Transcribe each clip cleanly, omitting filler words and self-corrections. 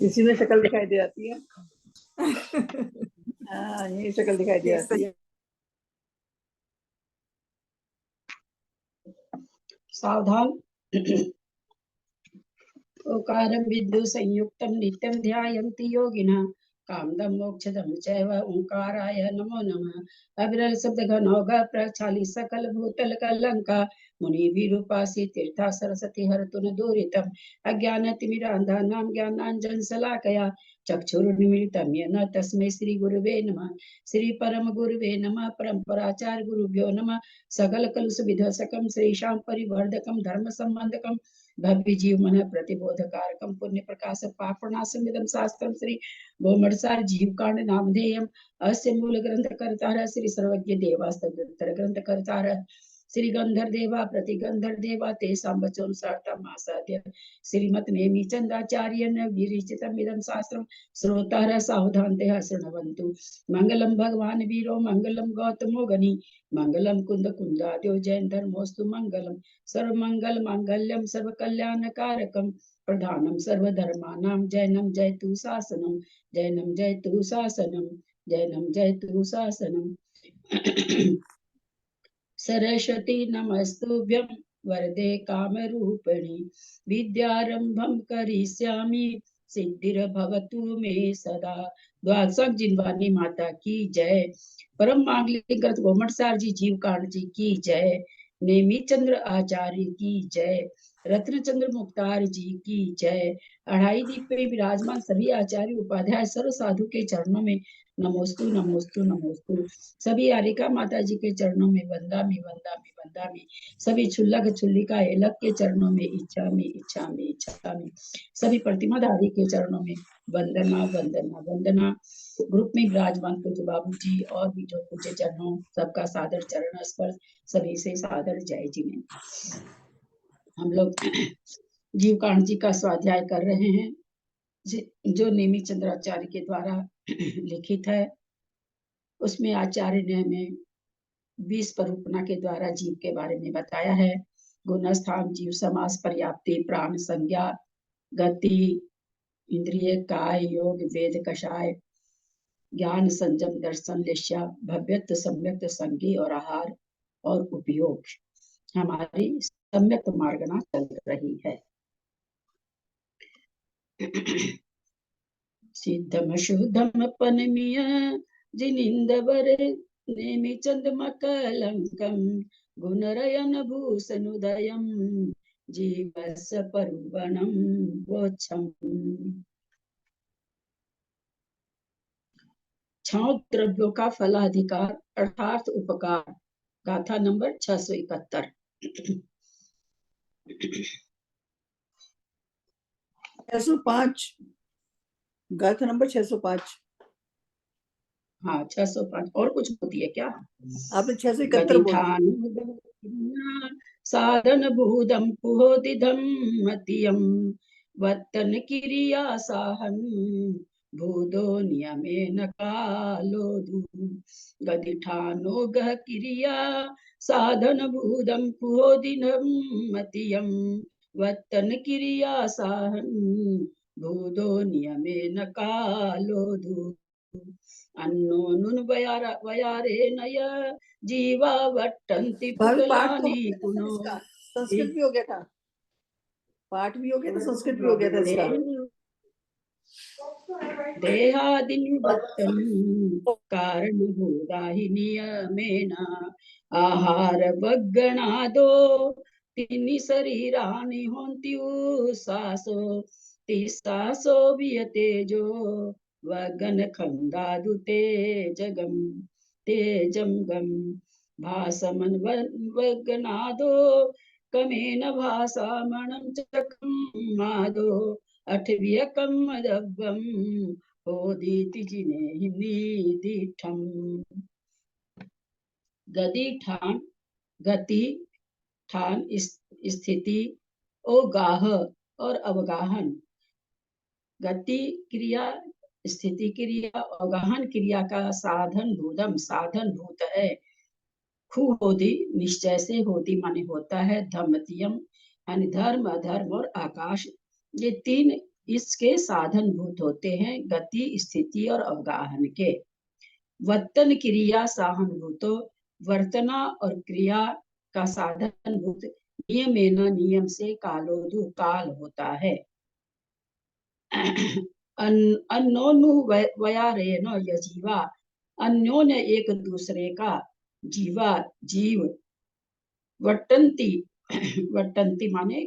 इसी में शक्ल दिखाई दे जाती है। हाँ, यही शक्ल दिखाई दे जाती है। सावधान। ओकारं विद्यु संयुक्तं नित्यं ध्यायन्ति योगिनः कामदं मोक्षदं चैव ओंकाराय नमो नमः। अविरल शब्द घनौघ प्रक्षाली सकल भूतल कलंका मुनि विरूपासी तीर्था सरस्वती हरतु न दूरितम् अज्ञानतिमिरान्धानां ज्ञानाञ्जन शलाकया चक्षुरुन्मीलितं येन तस्मै श्री गुरुवे नमः। श्री परम गुरुवे नमः। परम्पराचार्य गुरुभ्यो नमः। सकल कलुष विध्वंसकं श्रीशां परिवर्धकं धर्म संबंधकं भव्य जीव मन प्रतिबोधकारकम पुण्य प्रकाश पापनाशमिदं शास्त्रम श्री गोमड़सार जीव कांड नामधेयम अस्य मूल ग्रंथ कर्तार श्री सर्वज्ञ देवास्तर ग्रंथ कर्तार श्री गंधर देवा प्रतिगंधर देवा ते सांबचोनुसारता मासाद्य श्रीमत नेमि चंद्राचार्य न विरिचितम इदं शास्त्रम श्रोतार सावधान देह शृण्वन्तु। मंगलम भगवान वीरो मंगलम गौतमो गनि मंगलम कुंद कुंदाद्यो जैन धर्मोस्तु मंगलम सर्वमंगल मांगल्यम सर्वकल्याणकारकम प्रधानम सर्वधर्मानां जैनम जयतु शासनम जैनम जयतु शासनम जैनम जयतु शासनम। सरस्वती नमस्तुभ्यं वरदे कामरूपिणी विद्यारंभं करिष्यामि सिद्धिर्भवतु मे सदा। द्वादशक जिनवानी माता की जय। परम मांगलिक ग्रंथ गोमटसार जी जीव कांड जी की जय। नेमी चंद्र आचार्य की जय। रत्नचंद्र मुक्तार जी की जय। अढ़ाई दीप पे विराजमान सभी आचार्य उपाध्याय सर्व साधु के चरणों में नमोस्तु नमोस्तु नमोस्तु। सभी आरिका माता जी के चरणों में वंदामि वंदामि वंदामि। सभी छुल्लक छुल्लिका एलक के चरणों में इच्छामि इच्छामि इच्छामि। सभी प्रतिमाधारी के चरणों में वंदना वंदना वंदना। ग्रुप में विराजमान पूज्य बाबू जी और भी जो पूज्य चरणों सबका सादर चरण स्पर्श सभी से सादर जय जी में। हम लोग जीव कांड जी का स्वाध्याय कर रहे हैं जो नेमी चंद्राचार्य के द्वारा लिखित है। उसमें आचार्य ने हमें 20 परूपना के द्वारा जीव के बारे में बताया है। गुणस्थान जीव समास पर्याप्ति प्राण संज्ञा गति इंद्रिय काय योग वेद कषाय ज्ञान संयम दर्शन लिष्या भव्यत्व सम्यक्त संगी और आहार और उपयोग हमारी सम्यक मार्गना चल रही है। सिद्धम शुद्धम पनमिय जिनिंदवर नेमि चंद्रमकलंकम गुणरयन भूषणुदयम जीवस परुवणम वोच्छम। छह द्रव्यों का फलाधिकार अर्थात उपकार। गाथा नंबर 671। 605 गाथा नंबर 605। हाँ 605 और कुछ होती है क्या? आपने 671 बोला। साधन भूदम पुहोदिदम मतियम वत्तन क्रिया साहन भूदो नियमेन कालोदु गदिठानो गह क्रिया साधन भूदम पुहोदिदम मतियम वत्तन क्रिया साहन भूदो नियमेन कालोदु अन्नो नुन वयारे नय जीवा वट्टन्ति पुगलानि पुनो। संस्कृत भी हो गया था, पाठ भी हो गया था, संस्कृत भी हो गया था इसका। देहादिनिवत्तन कारणभूताहि नियमेन आहार वग्गणादो तिनि शरीराणि होन्त्युसासो तिस्सासो वियतेजो वगन खंडादु तेजगम तेजम गम भासमन वगनादो कमेन भासा मणं चकम मादो अठव्यकम मदव्वम होदीति जिने नीदिठम। गति ठान गति ठान स्थिति ओगाह और अवगाहन। गति क्रिया स्थिति क्रिया अवगाहन क्रिया का साधन भूतम साधन भूत है। खु होदी निश्चय से होदी माने होता है। धमतियम यानी धर्म अधर्म और आकाश ये तीन इसके साधन भूत होते हैं गति स्थिति और अवगाहन के। वर्तन क्रिया साहनभूतो, वर्तना और क्रिया का साधन भूत नियमेन, नियम से कालोदु काल होता है। अन्योनु वयारेन यजीवा, अन्योन्य एक दूसरे का जीवा जीव वटंती वटंती माने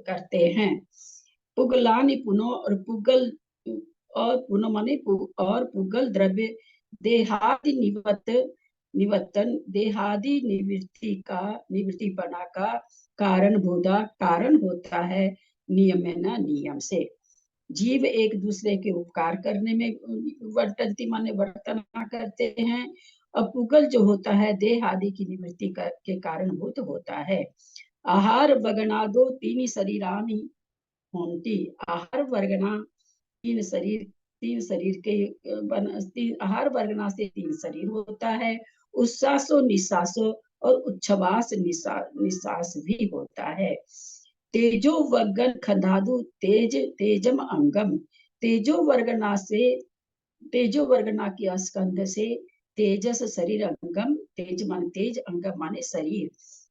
करते हैं। पुगलानि पुनो और पुगल और पुनो माने और पुगल द्रव्य देहादि निवत्तन देहादि निवृत्ति बना का कारण होता है नियमेन, नियम से। जीव एक दूसरे के उपकार करने में वर्तन्ति माने वर्तना करते हैं, और पुगल जो होता है देह आदि की निवृत्ति के कारणभूत होता है। आहार वगनादो तीन शरीरानि होंति, आहार वर्गना तीन शरीर के आहार वर्गना से तीन शरीर होता है। उच्छ्वासो निश्वासो और उच्छ्वास निश्वास भी होता है। तेजो वर्गन खंधादु तेजम अंगम, तेजो वर्गना की स्कंध से तेजस शरीर अंगम, तेज मान तेज अंगम माने शरीर,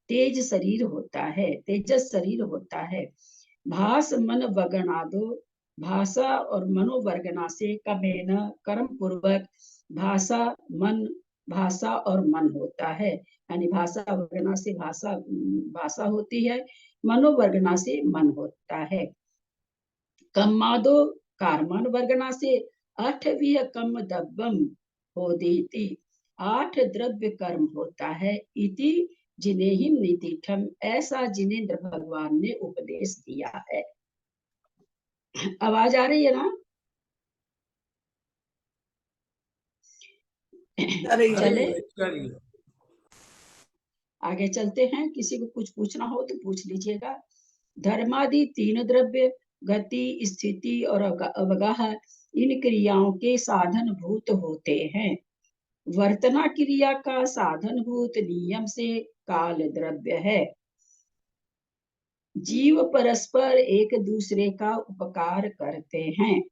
तेज शरीर होता है, तेजस शरीर होता है। भास मन वगनादो, भाषा और मनोवर्गना से कमेन कर्म पूर्वक भाषा और मन होता है। यानी भाषा वर्गना से भाषा होती है, मनोवर्गना से मन होता है। कम्मादो कार्मन वर्गना से 8वीं कम दब्बम होदेति, 8 द्रव्य कर्म होता है। इति जिन्हें ही नीतिठम, ऐसा जिनेन्द्र भगवान ने उपदेश दिया है। आवाज आ रही है ना? चले आगे चलते हैं। किसी को कुछ पूछना हो तो पूछ लीजिएगा। धर्मादि 3 द्रव्य गति स्थिति और अवगाह इन क्रियाओं के साधन भूत होते हैं। वर्तना क्रिया का साधन भूत नियम से काल द्रव्य है। जीव परस्पर एक दूसरे का उपकार करते हैं,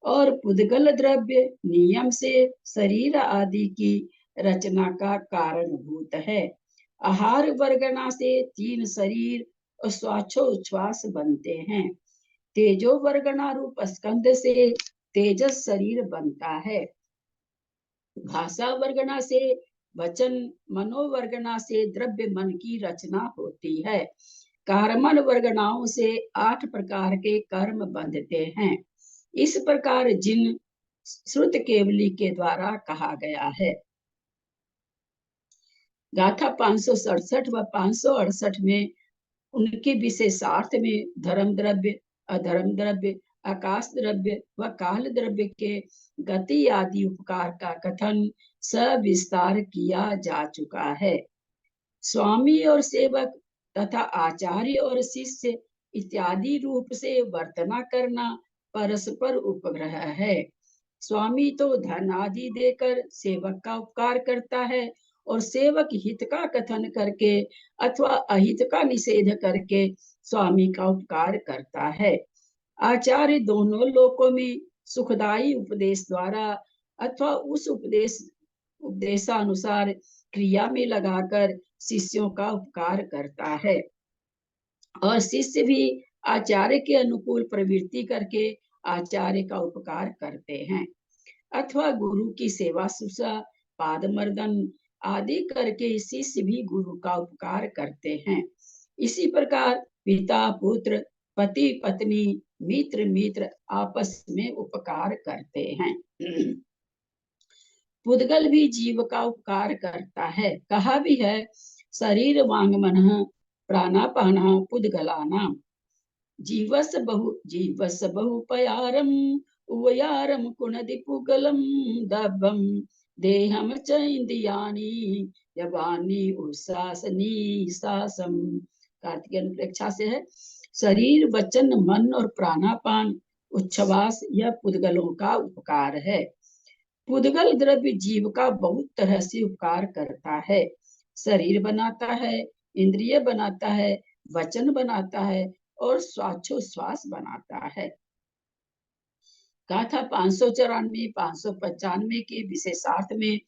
और पुद्गल द्रव्य नियम से शरीर आदि की रचना का कारणभूत है। आहार वर्गना से 3 शरीर और श्वासोच्छ्वास बनते हैं। तेजो वर्गना रूप स्कंध से तेजस शरीर बनता है। भाषा वर्गना से वचन, मनोवर्गना से द्रव्य मन की रचना होती है। कर्मण वर्गनाओं से 8 प्रकार के कर्म बंधते हैं। इस प्रकार जिन श्रुत केवली के द्वारा कहा गया है। गाथा 567 व 568 में उनके विशेषार्थ में धर्म द्रव्य, अधर्म द्रव्य, आकाश द्रव्य व काल द्रव्य के गति आदि उपकार का कथन सविस्तार किया जा चुका है। स्वामी और सेवक तथा आचार्य और शिष्य इत्यादि रूप से वर्तना करना परस्पर उपग्रह है। स्वामी तो धन आदि देकर सेवक का उपकार करता है, और सेवक हित का कथन करके अथवा अहित का निषेध करके स्वामी का उपकार करता है। आचार्य दोनों लोकों में सुखदायी उपदेश द्वारा अथवा उस उपदेशानुसार क्रिया में लगाकर शिष्यों का उपकार करता है, और शिष्य भी आचार्य के अनुकूल प्रवृत्ति करके आचार्य का उपकार करते हैं, अथवा गुरु की सेवा शुश्रूषा पाद मर्दन आदि करके शिष्य भी गुरु का उपकार करते हैं। इसी प्रकार पिता पुत्र, पति पत्नी, मित्र आपस में उपकार करते हैं। पुद्गल भी जीव का उपकार करता है। कहा भी है शरीर वांग मन प्राणापान पुद्गलानाम, जीवस बहु पयारम उवयारम कुणदि पुगलम दब्बम देहम च इंद्रियानि यवानी उशासनी सासम। कार्तिक अनुप्रेक्षा से है। शरीर वचन मन और प्राणापान उच्छ्वास यह पुद्गलों का उपकार है। पुद्गल द्रव्य जीव का बहुत तरह से उपकार करता है। शरीर बनाता है, इंद्रिय बनाता है, वचन बनाता है और श्वासोच्छ्वास बनाता है। गाथा 594 595 के विशेषार्थ में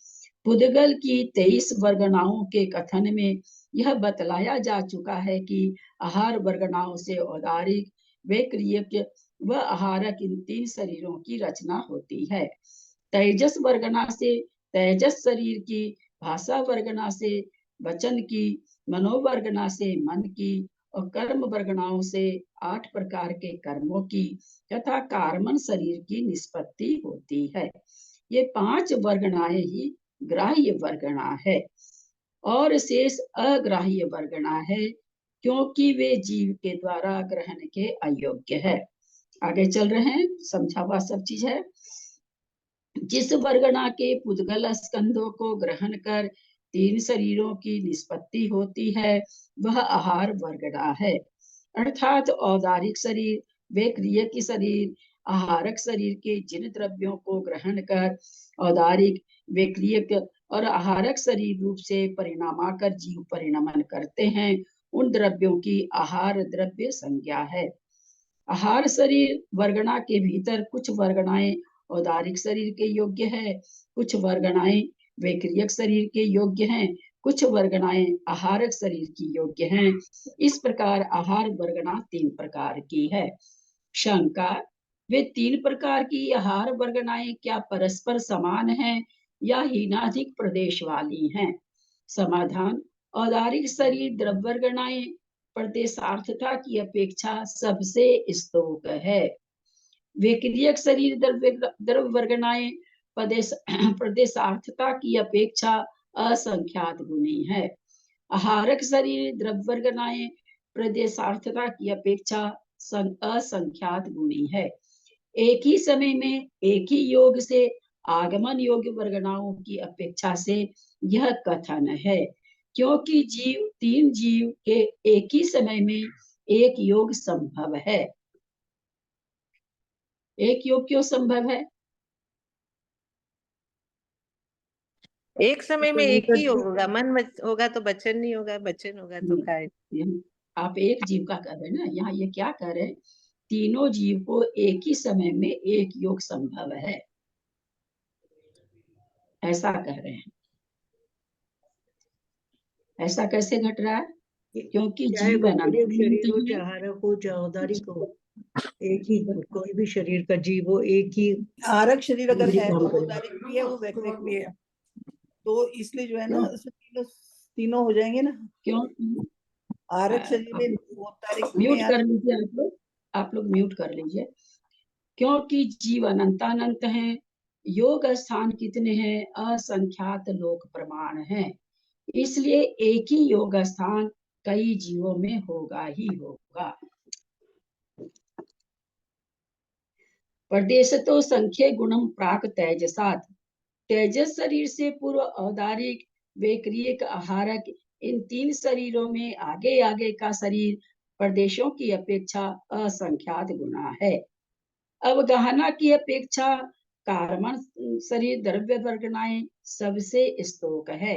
पुद्गल की 23 वर्गनाओं के कथन में यह बतलाया जा चुका है कि आहार वर्गनाओं से औदारिक, वैक्रियक व आहारक इन 3 शरीरों की रचना होती है। तेजस वर्गना से तेजस शरीर की, भाषा वर्गना से वचन की, मनोवर्गना से मन की और कर्म वर्गनाओं से 8 प्रकार के कर्मों की तथा कार्मन शरीर की निष्पत्ति होती है। ये 5 वर्गनाएं ही ग्राह्य वर्गना है और शेष अग्राह्य वर्गना है, क्योंकि वे जीव के द्वारा ग्रहण के अयोग्य है। आगे चल रहे हैं, समझा हुआ सब चीज है। जिस वर्गना के पुद्गल स्कंधों को ग्रहण कर 3 शरीरों की निष्पत्ति होती है, वह आहार वर्गना है। अर्थात औदारिक शरीर, वैक्रियक शरीर, आहारक शरीर के जिन द्रव्यों को ग्रहण कर औदारिक, वैक्रियक और आहारक शरीर रूप से परिणामाकर जीव परिणमन करते हैं, उन द्रव्यों की आहार द्रव्य संज्ञा है। आहार शरीर वर्गना के भीतर कुछ वर्गनाएं औदारिक शरीर के योग्य है, कुछ वर्गनाएं वैक्रियक शरीर के योग्य हैं, कुछ वर्गनाएं आहारक शरीर की योग्य हैं। इस प्रकार आहार वर्गना 3 प्रकार की है। शंका, वे 3 प्रकार की आहार वर्गनाएं क्या परस्पर समान हैं या हीनाधिक प्रदेश वाली हैं? समाधान, औदारिक शरीर द्रव्य वर्गनाएं प्रदेशार्थता की अपेक्षा सबसे स्तोक है। वैक्रियक शरीर द्रव्य वर्गनाएं प्रदेशार्थता की अपेक्षा असंख्यात गुणी है। आहारक शरीर द्रव्य वर्गनाएं प्रदेशार्थता की अपेक्षा असंख्यात गुणी है। एक ही समय में एक ही योग से आगमन योग्य वर्गनाओं की अपेक्षा से यह कथन है, क्योंकि 3 जीव के एक ही समय में एक योग संभव है। एक योग क्यों संभव है? एक समय में एक ही होगा, मन होगा तो वचन नहीं होगा, वचन होगा तो काय। आप एक जीव का कह रहे हैं ना, यहाँ ये क्या कह रहे हैं, तीनों जीव को एक ही समय में एक योग संभव है, ऐसा कह रहे हैं। ऐसा कैसे घट रहा है? क्योंकि जीव अनंत शरीर हो, चाहे आहारक हो, चाहे औदारिक हो, एक ही कोई भी शरीर का जीव हो, एक ही आहारक शरीर अगर है तो औदारिक भी है, वो वैक्रिक भी है, तो इसलिए जो है ना तीनों हो जाएंगे ना। क्यों? आहारक शरीर में औदारिक म्यूट कर लीजिए आप लोग म्यूट कर लीजिए। क्योंकि जीव अनंतानंत हैं, योग स्थान कितने हैं? असंख्यात लोक प्रमाण हैं, इसलिए एक ही योग स्थान कई जीवों में होगा ही होगा। प्रदेश तो संख्य गुणम प्राक तेजसात, तेजस शरीर से पूर्व औदारिक, वैक्रियक, आहारक इन 3 शरीरों में आगे आगे का शरीर प्रदेशों की अपेक्षा असंख्यात गुना है। अवगाहना की अपेक्षा कार्मण शरीर द्रव्य वर्गनाएं सबसे स्तोक है।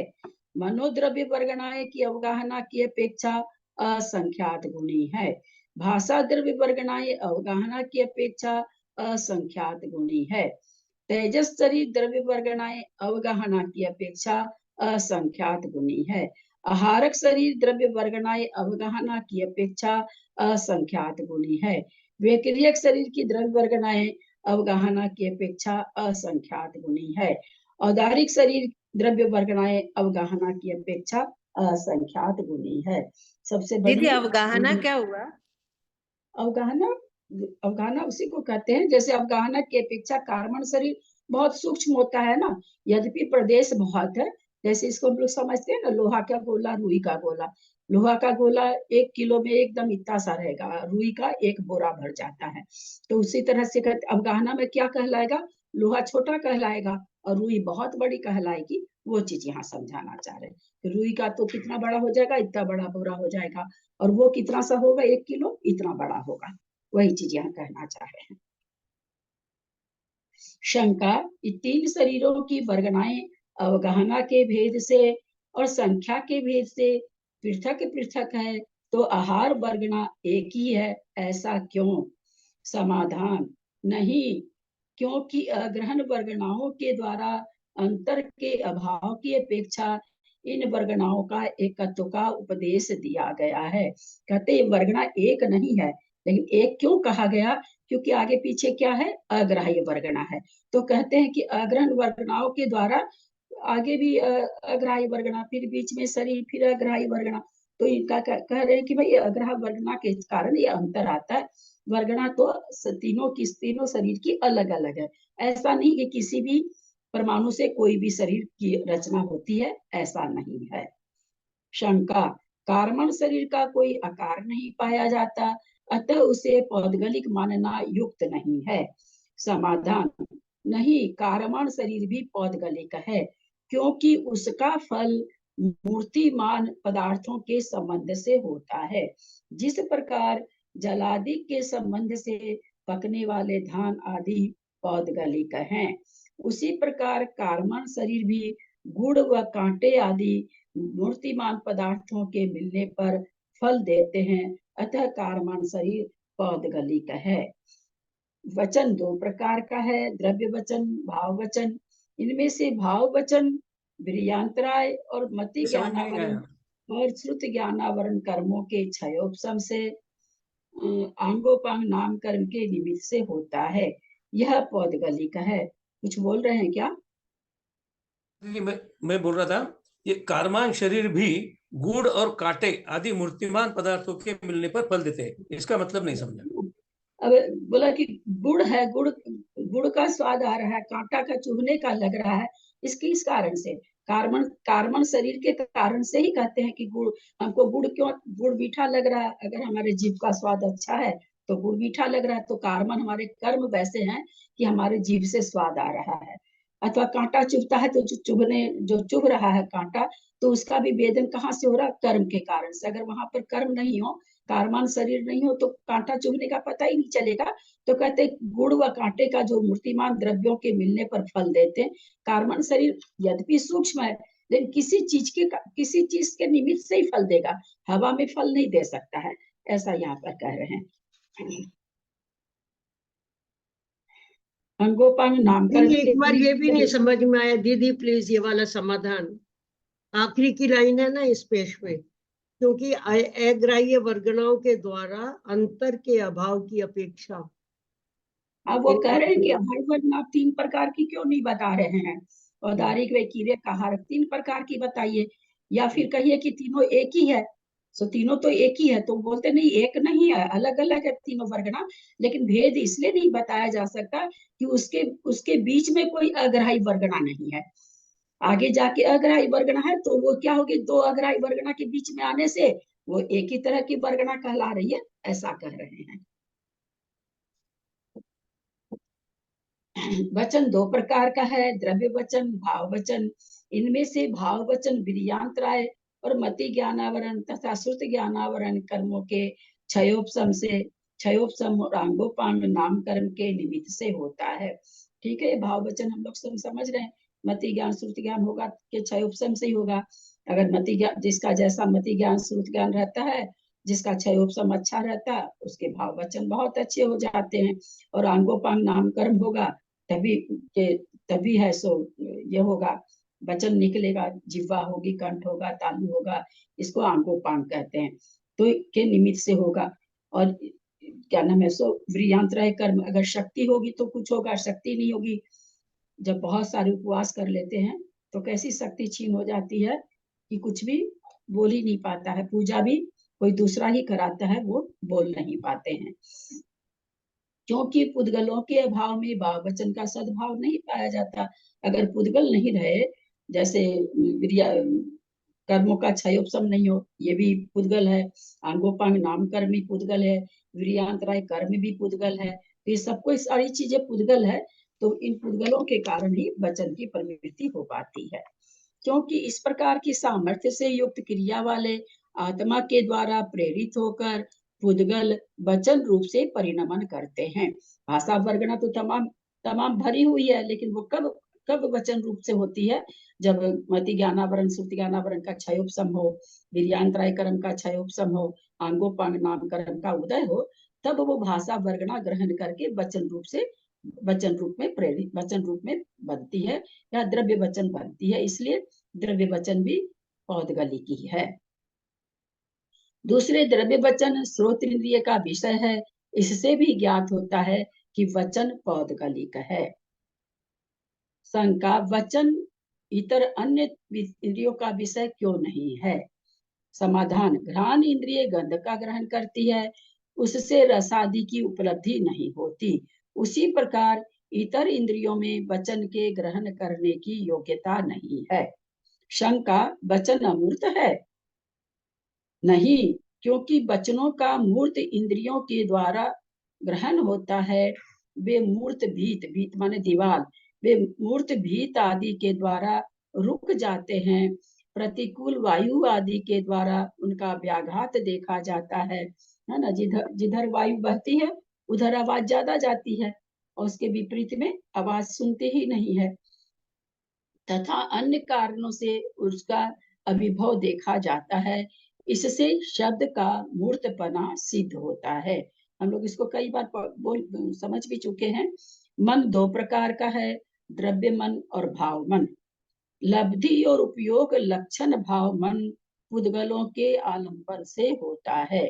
मनोद्रव्य वर्गनाएं की अवगाहना की अपेक्षा असंख्यात गुणी है। भाषा द्रव्य वर्गनाएं अवगाहना की अपेक्षा असंख्यात गुणी है। तेजस शरीर द्रव्य वर्गनाएं अवगाहना की अपेक्षा असंख्यात गुणी है। आहारक शरीर द्रव्य वर्गनाएं अवगाहना की अपेक्षा असंख्यात गुणी है। वैक्रियक शरीर की द्रव्य वर्गनाएं अवगाहना की अपेक्षा असंख्यात गुणी है। औदारिक शरीर द्रव्य वर्गनाएं अवगाहना की अपेक्षा असंख्यात गुणी है। सबसे बड़ी अवगाहना क्या हुआ? अवगाहना उसी को कहते हैं, जैसे अवगाहना की अपेक्षा कार्मण शरीर बहुत सूक्ष्म होता है ना, यद्यपि प्रदेश बहुत है। जैसे इसको हम लोग समझते हैं ना, लोहा का गोला, रुई का गोला। लोहा का गोला 1 किलो में एकदम इतना सा रहेगा, रुई का 1 बोरा भर जाता है। तो उसी तरह से अवगाहना में क्या कहलाएगा? लोहा छोटा कहलाएगा और रुई बहुत बड़ी कहलाएगी। वो चीज यहाँ समझाना चाह रहे हैं। रुई का तो कितना बड़ा हो जाएगा, इतना बड़ा बोरा हो जाएगा, और वो कितना सा होगा, 1 किलो इतना बड़ा होगा। वही चीज यहाँ कहना चाह रहे हैं। शंका, 3 शरीरों की वर्गनाएं अवगाहना के भेद से और संख्या के भेद से पृथक पृथक है, तो आहार वर्गना एक ही है, ऐसा क्यों? समाधान, नहीं, क्योंकि अग्रहण वर्गणाओं के द्वारा अंतर के अभाव की अपेक्षा इन वर्गणाओं का एकत्व का उपदेश दिया गया है। कहते हैं वर्गणा एक नहीं है, लेकिन एक क्यों कहा गया? क्योंकि आगे पीछे क्या है? अग्राह्य वर्गणा है। तो कहते हैं कि अग्रहण वर्गणाओं के द्वारा आगे भी अग्राह्य वर्गणा, फिर बीच में शरीर, फिर अग्राह्य वर्गणा। तो इनका कह रहे हैं कि भाई अग्राह्य वर्गणा के कारण ये अंतर आता है। वर्गणा तो तीनों शरीर की अलग अलग है। ऐसा नहीं कि किसी भी परमाणु से कोई भी शरीर की रचना होती है, ऐसा नहीं है। शंका, कार्बन शरीर का कोई आकार नहीं पाया जाता, अतः उसे पौद्गलिक मानना युक्त नहीं है। समाधान, नहीं, कार्बन शरीर भी पौद्गलिक है, क्योंकि उसका फल मूर्तिमान पदार्थों के संबंध से होता है। जिस प्रकार जलादि के संबंध से पकने वाले धान आदि पौद्गलिक हैं, उसी प्रकार कार्बन शरीर भी गुड़ व कांटे आदि मूर्तिमान पदार्थों के मिलने पर फल देते हैं, अतः कार्बन शरीर पौद्गलिक है। वचन दो प्रकार का है, द्रव्य वचन, भाव वचन। इनमें से भाव वचन वीर्यांतराय और मति ज्ञानावरण और श्रुत ज्ञानावरण कर्मों के क्षयोपशम से आंगोपांग नाम कर्म के निमित्त से होता है, यह पौद्गलिक है। कुछ बोल रहे हैं क्या? मैं बोल रहा था, ये कार्बन शरीर भी गुड़ और कांटे आदि मूर्तिमान पदार्थों के मिलने पर फल देते हैं, इसका मतलब नहीं समझा। अब बोला कि गुड़ है, गुड़ का स्वाद आ रहा है, कांटा का चुभने का लग रहा है, इस कारण से कार्बन शरीर के कारण से ही कहते हैं कि गुड़, हमको गुड़ मीठा लग रहा है। अगर हमारे जीभ का स्वाद अच्छा है तो गुड़ मीठा लग रहा है, तो कार्बन, हमारे कर्म वैसे हैं कि हमारे जीभ से स्वाद आ रहा है। अथवा कांटा चुभता है तो जो चुभ रहा है कांटा, तो उसका भी वेदन कहाँ से हो रहा है? कर्म के कारण से। अगर वहां पर कर्म नहीं हो, कार्बन शरीर नहीं हो, तो कांटा चुभने का पता ही नहीं चलेगा। तो कहते गुड़ व कांटे का जो मूर्तिमान द्रव्यों के मिलने पर फल देते हैं। कार्बन शरीर यद्यपि सूक्ष्म है, लेकिन किसी चीज के निमित्त से ही फल देगा, हवा में फल नहीं दे सकता है, ऐसा यहाँ पर कह रहे हैं। अंगोपांग नामकरण दीदी एक बार ये भी नहीं के समझ में आया दीदी, प्लीज ये वाला समाधान आखिरी की लाइन है ना इस पेज पे, क्योंकि अग्राह्य वर्गणाओं के द्वारा अंतर के अभाव की अपेक्षा। अब वो कह रहे हैं कि हर वर्ग आप 3 प्रकार की क्यों नहीं बता रहे हैं? औदारिक व कीड़े कहार 3 प्रकार की बताइए, या फिर कहिए कि तीनों एक ही है। सो तीनों तो एक ही है, तो बोलते नहीं, एक नहीं है, अलग अलग है तीनों वर्गना। लेकिन भेद इसलिए नहीं बताया जा सकता कि उसके बीच में कोई अग्राही वर्गना नहीं है। आगे जाके अग्राही वर्गना है तो वो क्या होगी? 2 अग्राही वर्गना के बीच में आने से वो एक ही तरह की वर्गना कहला रही है, ऐसा कह रहे हैं। वचन 2 प्रकार का है, द्रव्य वचन, भाव वचन। इनमें से भाव वचन वीर्यांतराय और मति ज्ञानावरण तथा श्रुत ज्ञानावरण कर्मों के क्षयोपशम और आंगोपांग नाम कर्म के निमित्त से होता है। ठीक है, भाव वचन हम लोग समझ रहे हैं, मति ज्ञान श्रुत ज्ञान होगा के क्षयोपशम से ही होगा। अगर मति ज्ञान, जिसका जैसा मति ज्ञान श्रुत ज्ञान रहता है, जिसका क्षयोपशम अच्छा रहता है, उसके भाव वचन बहुत अच्छे हो जाते हैं। और आंगोपांग नाम कर्म होगा तभी है सो ये होगा, वचन निकलेगा, जिह्वा होगी, कंठ होगा, तालु होगा, इसको आंगोपांग कहते हैं। तो के निमित्त से होगा। और क्या नाम है, सो वीर्यांतराय कर्म, अगर शक्ति होगी तो कुछ होगा, शक्ति नहीं होगी, जब बहुत सारे उपवास कर लेते हैं तो कैसी शक्ति छीन हो जाती है कि कुछ भी बोल ही नहीं पाता है। पूजा भी कोई दूसरा ही कराता है, वो बोल नहीं पाते हैं। क्योंकि पुद्गलों के अभाव में भाव वचन का सद्भाव नहीं पाया जाता। अगर पुद्गल नहीं रहे, जैसे कर्मों का क्षयोपशम नहीं हो, ये भी पुद्गल है। आंगोपांग नाम कर्म भी पुद्गल है, वीर्यांतराय कर्म भी पुद्गल है, तो ये सबको सारी चीजें पुद्गल है। तो इन पुद्गलों के कारण ही वचन की प्रवृत्ति हो पाती है। क्योंकि इस प्रकार की सामर्थ्य से युक्त क्रिया वाले आत्मा के द्वारा प्रेरित होकर पुद्गल वचन रूप से परिणमन करते हैं। भाषा वर्गना तो तमाम भरी हुई है, लेकिन वो कब वचन रूप से होती है? जब मति ज्ञानावरण श्रुति ज्ञानावरण का क्षयोपशम हो, वीर्यांतराय कर्म का क्षयोपशम हो, आंगोपांग नाम कर्म का उदय हो, तब वो भाषा वर्गना ग्रहण करके वचन रूप से वचन रूप में प्रेरित वचन रूप में बनती है या द्रव्य वचन बनती है, इसलिए द्रव्य वचन भी पौद्गलिक की है। दूसरे द्रव्य वचन श्रोत इंद्रिय का विषय है, इससे भी ज्ञात होता है कि वचन पौद्गलिक है। शंका, वचन इतर अन्य इंद्रियों का विषय क्यों नहीं है? समाधान, घ्राण इंद्रिय गंध का ग्रहण करती है, उससे रसादि की उपलब्धि नहीं होती। उसी प्रकार इतर इंद्रियों में वचन के ग्रहण करने की योग्यता नहीं है। शंका, वचन अमूर्त है? नहीं, क्योंकि वचनों का मूर्त इंद्रियों के द्वारा ग्रहण होता है। वे मूर्त भीत, भीत माने दीवार, वे मूर्त भीत आदि के द्वारा रुक जाते हैं। प्रतिकूल वायु आदि के द्वारा उनका व्याघात देखा जाता है ना। जिधर जिधर वायु बहती है उधर आवाज ज्यादा जाती है और उसके विपरीत में आवाज सुनते ही नहीं है, तथा अन्य कारणों से उसका अभिभव देखा जाता है। इससे शब्द का मूर्तपना सिद्ध होता है। हम लोग इसको कई बार समझ भी चुके हैं। मन दो प्रकार का है, द्रव्य मन और भाव मन। लब्धि और उपयोग लक्षण भाव मन पुद्गलों के आलंबन से होता है,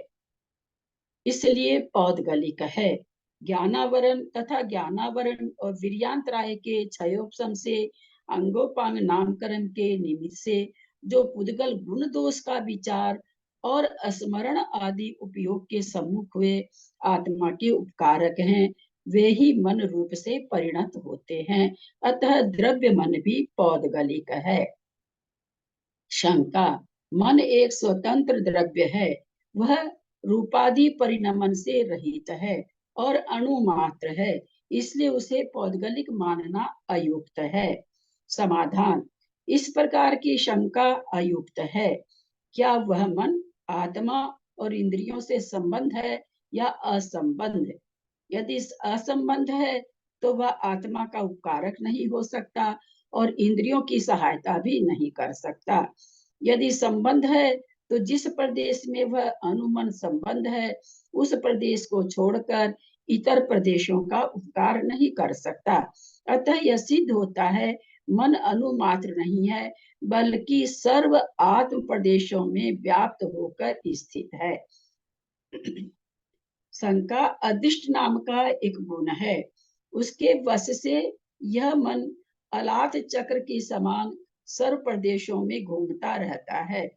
इसलिए पौद्गलिक है। ज्ञानावरण तथा ज्ञानावरण और वीर्यांतराय के क्षयोपशम से अंगोपांग नामकरण के निमित्त से जो पुद्गल गुण दोष का विचार और स्मरण आदि उपयोग के सम्मुख हुए आत्मा के उपकारक हैं, वे ही मन रूप से परिणत होते हैं। अतः द्रव्य मन भी पौद्गलिक है। शंका, मन एक स्वतंत्र द्रव्य है, वह रूपादि परिणमन से रहित है और अणु मात्र है, इसलिए उसे पौद्गलिक मानना अयुक्त है। समाधान, इस प्रकार की शंका अयुक्त है। क्या वह मन आत्मा और इंद्रियों से संबंध है या असंबंध? यदि असंबंध है तो वह आत्मा का उपकारक नहीं हो सकता और इंद्रियों की सहायता भी नहीं कर सकता। यदि संबंध है तो जिस प्रदेश में वह अनुमन संबंध है उस प्रदेश को छोड़कर इतर प्रदेशों का उपकार नहीं कर सकता। अतः यह सिद्ध होता है मन अनुमात्र नहीं है, बल्कि सर्व आत्म प्रदेशों में व्याप्त होकर स्थित है। शंका, अदृष्ट नाम का एक गुण है, उसके वश से यह मन अलात चक्र के समान सर्व प्रदेशों में घूमता रहता है।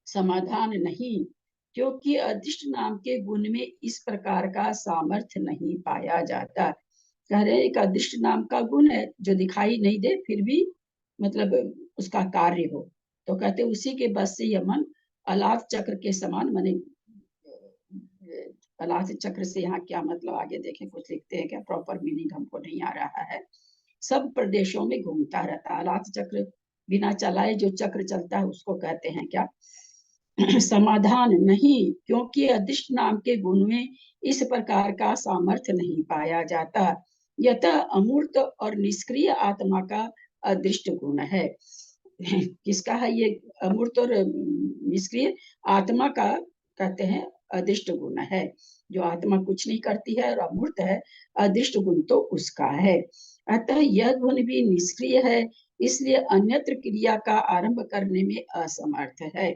समाधान, नहीं, क्योंकि अदृष्ट नाम के गुण में इस प्रकार का सामर्थ्य नहीं पाया जाता। कह रहे एक अदृष्ट नाम का गुण है जो दिखाई नहीं दे फिर भी मतलब उसका कार्य हो, तो कहते उसी के बस से यह मन अलात चक्र के समान, माने अलात चक्र से यहाँ क्या मतलब आगे देखें, कुछ लिखते हैं क्या, प्रॉपर मीनिंग हमको नहीं आ रहा है। सब प्रदेशों में घूमता रहता है। अलात चक्र बिना चलाए जो चक्र चलता है उसको कहते हैं क्या? समाधान, नहीं, क्योंकि अदृष्ट नाम के गुण में इस प्रकार का सामर्थ्य नहीं पाया जाता। यतः अमूर्त और निष्क्रिय आत्मा का अदृष्ट गुण है। किसका है ये अमूर्त और निष्क्रिय? आत्मा का कहते हैं अदृष्ट गुण है। जो आत्मा कुछ नहीं करती है और अमूर्त है, अदृष्ट गुण तो उसका है। अतः यह गुण भी निष्क्रिय है, इसलिए अन्यत्र क्रिया का आरंभ करने में असमर्थ है।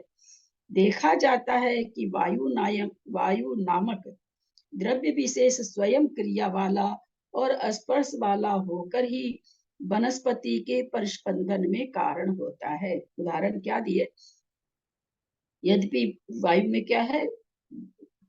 देखा जाता है कि वायु नामक द्रव्य विशेष स्वयं क्रिया वाला और स्पर्श वाला होकर ही वनस्पति के परिस्पंदन में कारण होता है। उदाहरण क्या दिए? यद्यपि वायु में क्या है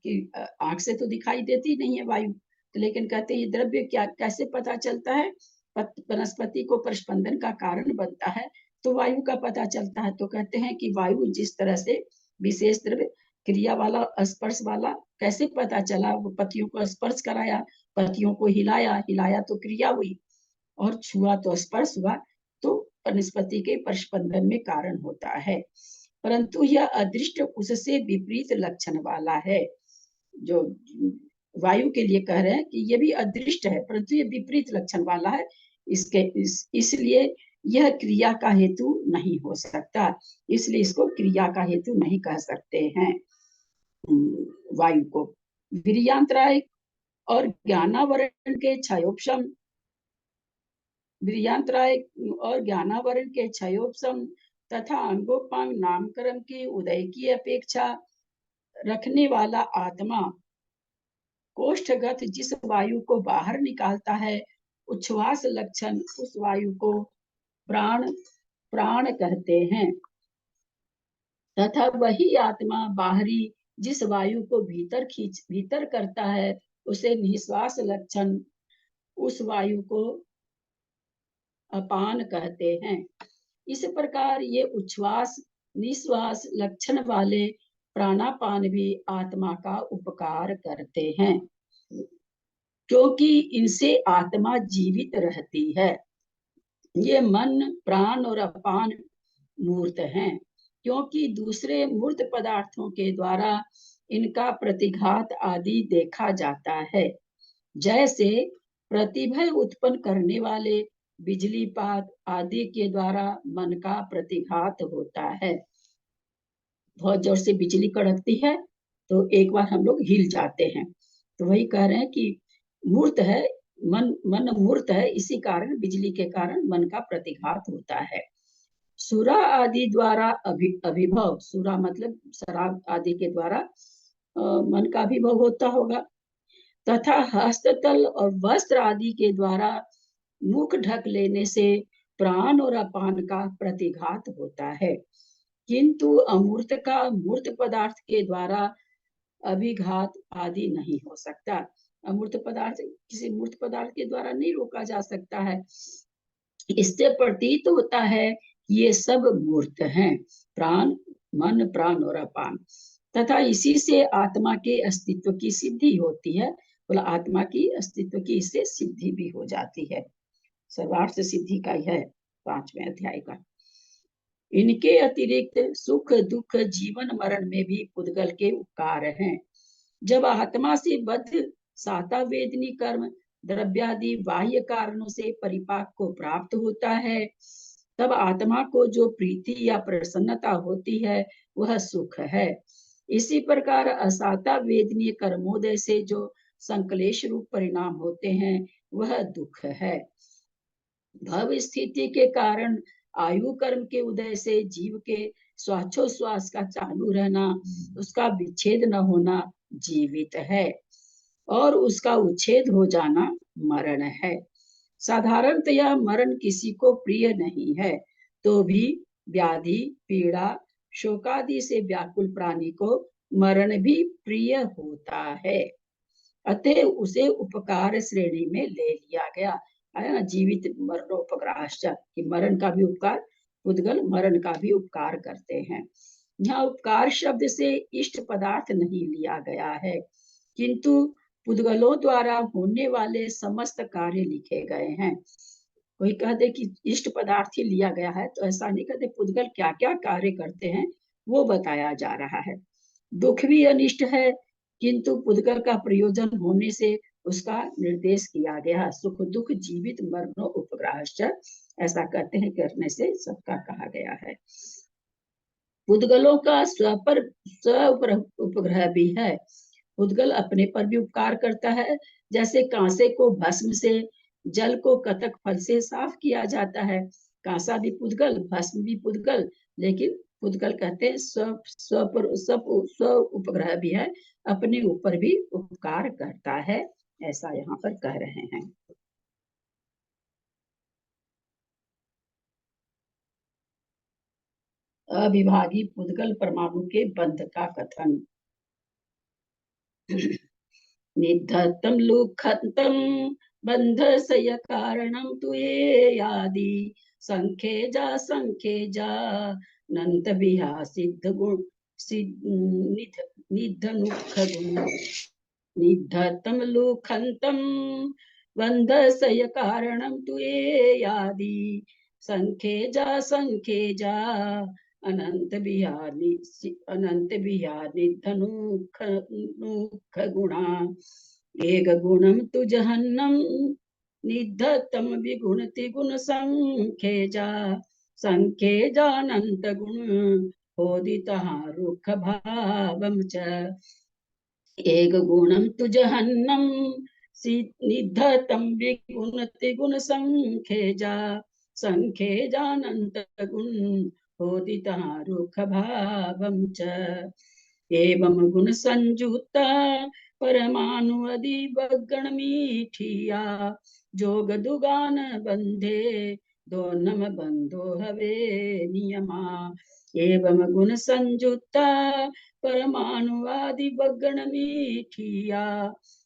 कि आंख से तो दिखाई देती नहीं है वायु, तो लेकिन कहते हैं ये द्रव्य क्या कैसे पता चलता है? वनस्पति को परिस्पंदन का कारण बनता है तो वायु का पता चलता है। तो कहते हैं कि वायु जिस तरह से विशेष द्रव्य क्रिया वाला स्पर्श वाला, कैसे पता चला? वो पत्तियों को स्पर्श कराया, पत्तियों को हिलाया, हिलाया तो क्रिया हुई, और छुआ तो स्पर्श हुआ, तो वनस्पति के परिस्पंदन में कारण होता है। परंतु यह अदृष्ट उससे विपरीत लक्षण वाला है। जो वायु के लिए कह रहे हैं कि यह भी अदृष्ट है परंतु यह विपरीत लक्षण वाला है, इसलिए यह क्रिया का हेतु नहीं हो सकता, इसलिए इसको क्रिया का हेतु नहीं कह सकते हैं वायु को। वीर्यांतराय और ज्ञानावरण के क्षयोपशम, वीर्यांतराय और ज्ञानावरण के क्षयोपशम तथा अंगोपांग नामकरण की उदय की अपेक्षा रखने वाला आत्मा कोष्ठगत जिस वायु को बाहर निकालता है, उच्छ्वास लक्षण उस वायु को प्राण प्राण कहते हैं, तथा वही आत्मा बाहरी जिस वायु को भीतर करता है, उसे निश्वास लक्षण उस वायु को अपान कहते हैं। इस प्रकार ये उच्छ्वास निश्वास लक्षण वाले प्राणापान भी आत्मा का उपकार करते हैं, क्योंकि इनसे आत्मा जीवित रहती है। ये मन प्राण और अपान मूर्त हैं, क्योंकि दूसरे मूर्त पदार्थों के द्वारा इनका प्रतिघात आदि देखा जाता है। जैसे प्रतिभय उत्पन्न करने वाले बिजलीपात आदि के द्वारा मन का प्रतिघात होता है। बहुत जोर से बिजली कड़कती है तो एक बार हम लोग हिल जाते हैं, तो वही कह रहे हैं कि मूर्त है, मन मूर्त है, इसी कारण बिजली के कारण मन का प्रतिघात होता है। सुरा आदि द्वारा अभिभव, सुरा मतलब शराब आदि के द्वारा मन का अभिभव होता होगा, तथा हस्ततल और वस्त्र आदि के द्वारा मुख ढक लेने से प्राण और अपान का प्रतिघात होता है, किंतु अमूर्त का मूर्त पदार्थ के द्वारा अभिघात आदि नहीं हो सकता। अमूर्त पदार्थ किसी मूर्त पदार्थ के द्वारा नहीं रोका जा सकता है। इससे प्रतीत होता है ये सब मूर्त हैं, प्राण मन प्राण और अपान, तथा इसी से आत्मा के अस्तित्व की सिद्धि होती है। बोला आत्मा की अस्तित्व की इससे सिद्धि भी हो जाती है। सर्वार्थ सिद्धि का है 5वें अध्याय का। इनके अतिरिक्त सुख दुख जीवन मरण में भी पुद्गल के उपकार हैं। जब आत्मा से बद्ध साता वेदनी कर्म द्रव्यादि बाह्य कारणों से परिपाक को प्राप्त होता है, तब आत्मा को जो प्रीति या प्रसन्नता होती है वह सुख है। इसी प्रकार असाता वेदनीय कर्मोदय से जो संकलेश रूप परिणाम होते हैं वह दुख है। भव स्थिति के कारण आयु कर्म के उदय से जीव के श्वासोश्वास का चालू रहना, उसका विच्छेद न होना जीवित है, और उसका उच्छेद हो जाना मरण है। साधारणतया मरण किसी को प्रिय नहीं है, तो भी व्याधि पीड़ा शोकादि से व्याकुल प्राणी को मरण भी प्रिय होता है, अतः उसे उपकार श्रेणी में ले लिया गया है ना। जीवित मरणोपग्रहाश्च, कि मरण का भी उपकार, पुद्गल मरण का भी उपकार करते हैं। यहाँ उपकार शब्द से इष्ट पदार्थ नहीं लिया गया है, किंतु पुद्गलों द्वारा होने वाले समस्त कार्य लिखे गए हैं। कोई कह दे कि इष्ट पदार्थ ही लिया गया है, तो ऐसा नहीं कहते, पुद्गल क्या क्या कार्य करते हैं वो बताया जा रहा है। दुख भी अनिष्ट है, किंतु पुद्गल का प्रयोजन होने से उसका निर्देश किया गया। सुख दुख जीवित मरणो उपग्रहाश्च, ऐसा कहते हैं, करने से सबका कहा गया है। पुद्गलों का स्व उपग्रह भी है। पुद्गल अपने पर भी उपकार करता है, जैसे कांसे को भस्म से, जल को कतक फल से साफ किया जाता है। कांसा भी पुद्गल, भस्म भी पुद्गल, लेकिन पुद्गल कहते हैं स्व उपग्रह भी है, अपने ऊपर भी उपकार करता है, ऐसा यहाँ पर कह रहे हैं। अविभागी पुद्गल परमाणु के बंध का कथन। निधत्तम लुखंतम बंधस्य कारणम तुये यादि संख्ये जा नंत विहा सिद्ध गुण निधनुख गुण। निधत्तम लुखंतम बंधस्य कारणम तुये यादि संख्ये जा अनंत बिहारी धनुख गुणा। एक गुणम तु जहन्नम निधत्तम विगुणति गुण संख्ये जानंत गुण होदितः रुख भावम च। एक गुणम तु जहन्नम निधतं विगुणति गुण संख्ये जानन्त गुण होदिता रुख भावं च एवं गुण संयुक्ता परमाणु अधिवगण मीठिया जोग दुगान बंधे दोनम बंधो हवे नियमा एवं गुण संयुक्ता परमाणु अधिवगण मीठिया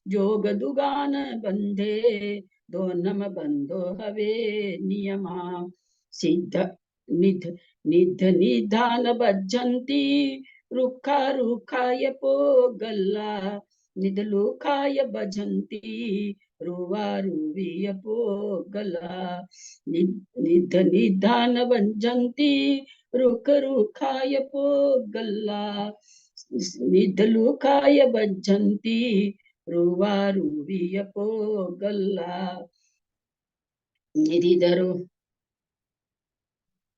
जोग दुगान बंधे दोनम बंधो हवे नियमा सिद्ध निध निधान बज्जन्ति रुखा रुखाय पोगल्ला निधलुखाय भजन्ति रुवा रुवीय पोगल्ला निध निधान भजन्ति रुख रुखाय पोगल्ला निधलुखाय भजन्ति रुवा रुवीय पोगल्ला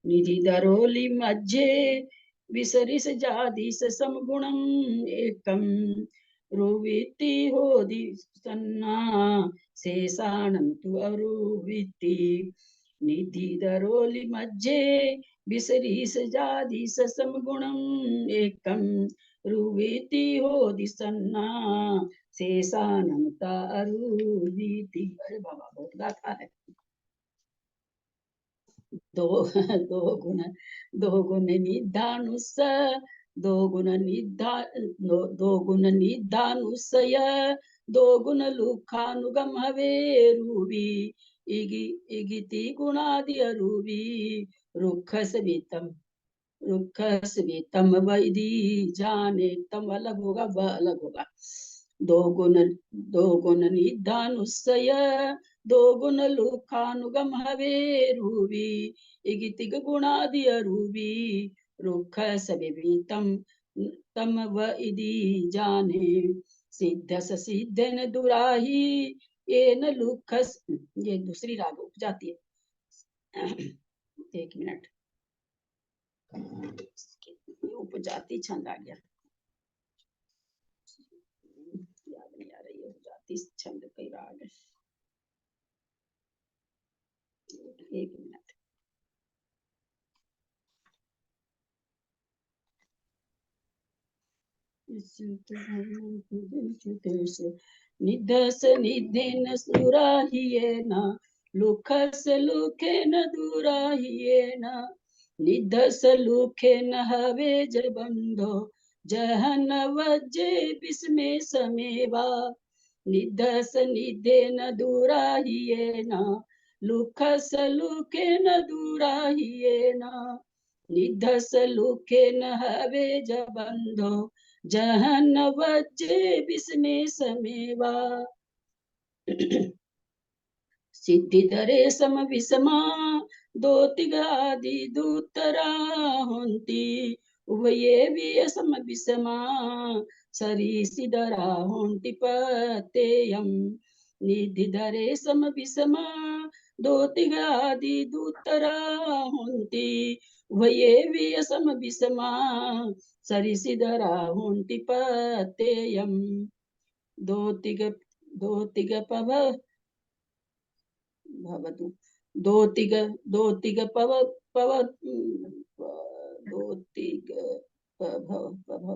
निधिधरोलि मध्ये विसरिस जादिस समगुणम् एकं रुविति होदि सन्ना शेषाणं तु अरुविति निधिधरोलि मध्ये विसरिस जादिस समगुणम् एकं रुविति होदि सन्ना शेषाणं ता अरुविति। अरे बाबा बहुत गाथा है। दो गुण निधानुस दो गुण निधानुसय दो गुण लुखानुगम हवे रूबी इगिति गुणादि अरूबी रुखस वितम वैदी जाने तम अलग होगा दो गुण निधानुसय दो गुण लुखानुगम हवे रूबी इगितिग गुणादि अरूबी रुख सवितम तम व इदी जाने सिद्धस सिद्धन दुराही ये न लुखस। ये दूसरी राग उपजाती है। एक मिनट उपजाती छंद आ गया, याद नहीं आ रही है उपजाती छंद कई राग है। एक मिनट निधस निधेन सुराहियेन लुखस लुखेन दुराहियेन निधस लुखेन हवे जबंधो जहन वज्जे बिस्मे समेवा निधस निधेन दुराहियेन लुखस लुखेन दुराहियेन निधस लुखेन हवे जबंधो जहन वज्जे बिस्मे समेवा सिद्धिधरे सम विषमा दो तिगादि दूतरा होंती उभये भी सम विषमा सरी सिदरा होंती पतेयम निधिधरे सम विषमा दो तिगादि दूतरा होंती उभये भी सम विषमा सरी सिदरा होंती पतेयम दो तिग पव भवतु दो तिग पव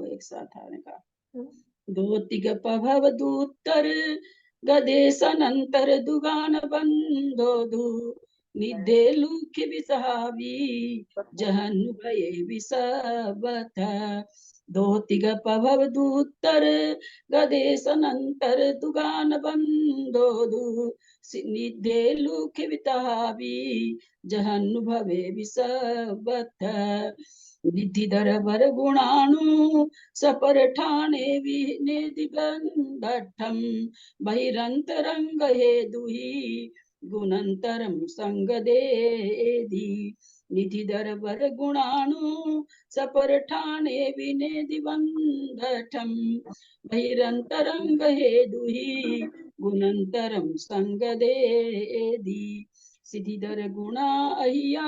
एक साथ आने का दो तिग पभव दूतर गदेशनंतर दुगान बंधो दु निधे लुख विसहावी जहन भये विसबत दो तिग पभव दूतर गदेशनंतर दुगान बंधो दु निधे लुख वितावी जहन भवे विसबत निधिधर वर गुणाणु सपर ठाणे विनिधिबंधठम बहिरंतरंग हे दुही गुणंतरम संग देदी निधिधर वर गुणाणु सपर ठाणे विनिधिबंधठम बहिरंतरंग हे दुही गुणंतरम संग देदी सिद्धिधर गुणा अहिया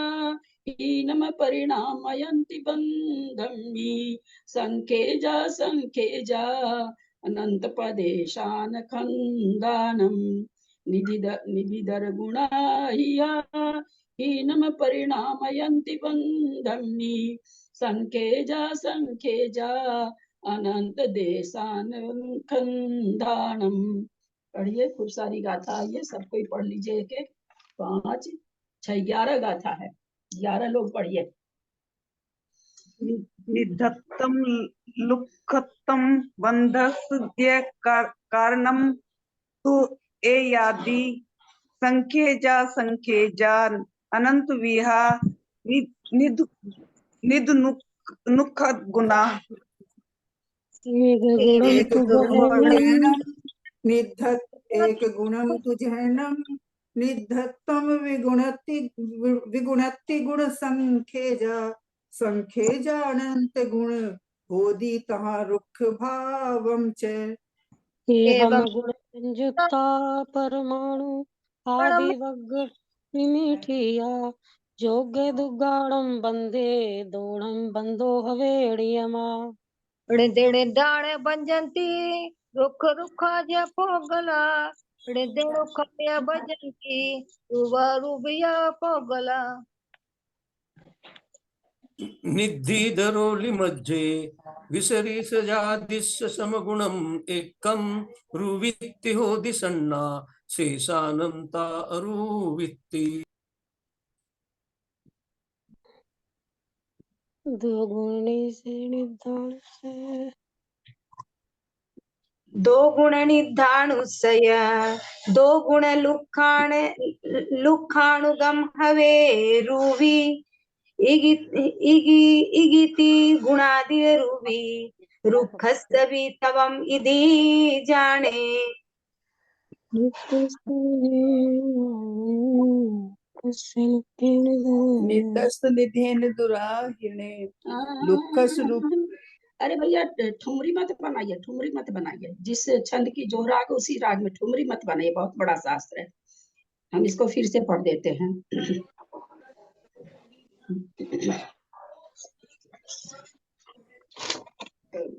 हीनम परिणामयन्ति बंधमी संखेजा अनंत पदेशान खंदानम निधिधर गुणाहिया हीनम परिणामयन्ति बंधम्नि संखेजा अनंत देशान खंदानम। पढ़िए, खूब सारी गाथा है, ये सब कोई पढ़ लीजिए। एक एक 5 6 11 गाथा है, 11 लोग पढ़िए। निधत्तं लुक्खत्तं बन्धस्य कारणं तु एयादि संख्येजा अनंत विहा निधनुख गुणा एक गुणम निधत एक गुणम तुझैनम निधत्तम विगुणति गुण संखेजा अनंत गुण होदी तहाँ रुख भावम च एवं गुण संयुक्ता परमाणु आदि वग्ग निमिठिया योग्य दुगाणम बंदे दोणम बंदो हवेड़ियमा ऋदिणिदाणे भजन्ति रुख रुखाज्य पोगला ऋदिण रुखाय भजन्ति रुवारुबिया पोगला निद्धिधरोलि मध्ये विसरिस जादिस्य समगुणम् एकं रुवित्ति होदि सन्ना शेषानंता अरुवित्ति। दो गुणी से निधान से दो गुण निधानुसय दो गुण लुखाणुगम हवे रूवी इगिति गुणादि रूवी रुखस्तवि तवम इति जाने निधस्त निधेन दुराहिणे लुक्खस लुक। अरे भैया ठुमरी मत बनाइए, ठुमरी मत बनाइए। जिस छंद की जो राग उसी राग में ठुमरी मत बनाइए, बहुत बड़ा शास्त्र है। हम इसको फिर से पढ़ देते हैं।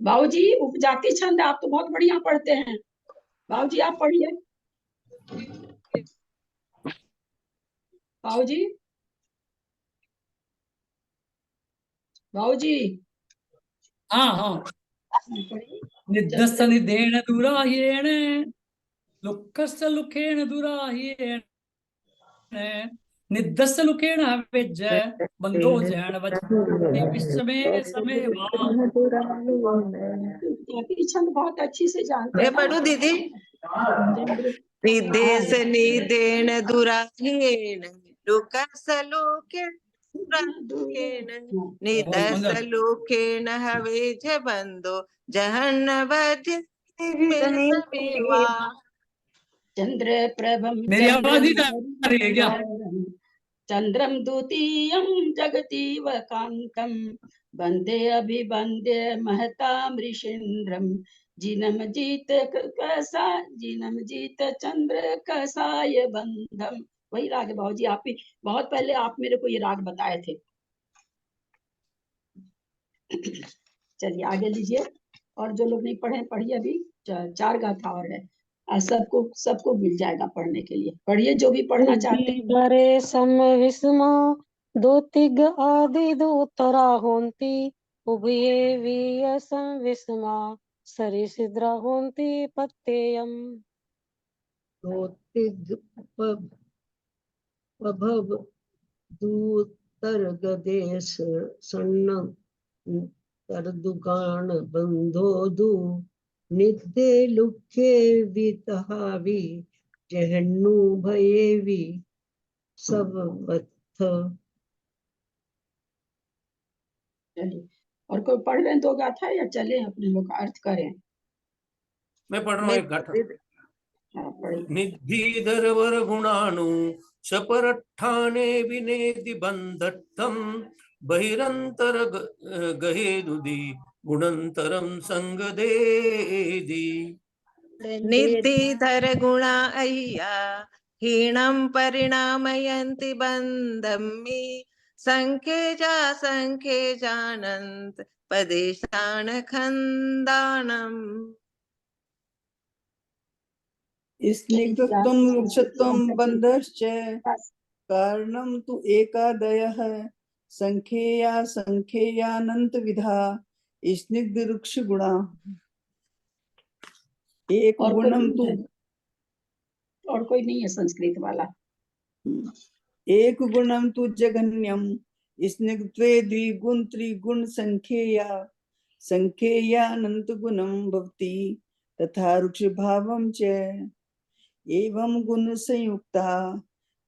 बाबूजी उपजाति छंद आप तो बहुत बढ़िया पढ़ते हैं, बाबूजी आप पढ़िए। बाबूजी बाबूजी हाँ निधस्स निधेन दुराह्येण लुक्खस्य लुखेन दुराह्येण निधस्स लुखेन हवेज्ज बंधो जैन वज्जे विश्वमे समे वाम। छंद बहुत अच्छी से जानते हैं। पढ़ू दीदी। निदेश निदेन दुराहेन लुकस लोकेन निदस लोकेन हवेज बंदो जहन्न वध्य चंद्र प्रभम मेरी आवाज ही आ रही है क्या? चंद्रम द्वितीयं जगतीव कांतम वंदे अभिवंद्य महताम ऋषीन्द्रम जिनम जीत चंद्र कसाय बंधम। वही राग है बाबूजी, आप ही बहुत पहले आप मेरे को ये राग बताए थे। चलिए आगे लीजिए, और जो लोग नहीं पढ़े पढ़िए। अभी 4 गाथा और है, सबको मिल जाएगा पढ़ने के लिए। पढ़िए जो भी पढ़ना चाहते हैं। दरे सम विस्मा दो तिग आदि दो तरा होंती उभये वीय सम विस्मा सरि सिद्रा होंती पत्तेयम। पभव दूतर गदेश सन्न तरदुगान बंधोदु नित्य लुखे वितहावी जहन्नु भयेवी सब बत्थ। चलिए, और कोई पढ़ रहे हैं 2 गाथा या चले अपने लोग अर्थ करें? मैं पढ़ रहा हूँ एक गाथा। निधीधर वर गुणाणु शपरठाने विनेदि बंधट्ठम बहिरंतर गहेदुदि गुणंतरम संगदेदि। निधिधर गुणा अय्या हीणं परिणामयन्ति बन्धम्मि संख्ये जानन्त पदेशान खन्दानम्। स्निग्धत्वं वृक्षत्वं बन्धश्च कारणं तु एकादयः संख्येया संख्येयानन्तविधा स्निग्धवृक्षगुणा। एक और गुणम कोई तु नहीं है, और कोई नहीं है संस्कृत वाला। एक गुणम तु जघन्यम स्निग्धत्वे द्विगुण त्रिगुण संख्येया संख्येयानंत गुणम भवति तथा वृक्ष भावम च एवं गुण संयुक्ता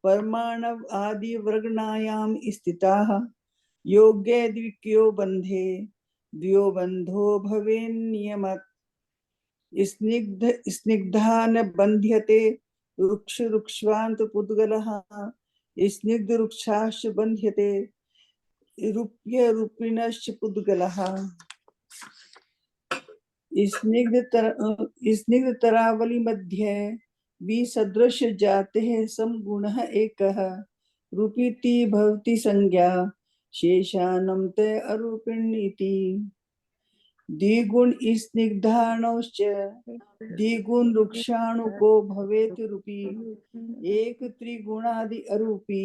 परमाणव आदि वर्गणायाम स्थिताः योग्य द्विकीयो बंधे द्वयो बंधो भवेन्नियमत् स्निग्ध स्निग्धा न बन्ध्यते वृक्ष वृक्षवान्त पुद्गलः स्निग्ध वृक्षाश्च बन्ध्यते रूप्य रूपिणश्च पुद्गलः। स्निग्ध तरावली मध्य विसदृश जाते समगुणः एकः रूपीति भवति संज्ञा शेषानं ते अरूपिणीति। द्विगुण स्निग्धाणश्च द्विगुण वृक्षाणुको भवेत् रूपी एक त्रिगुणादि अरूपी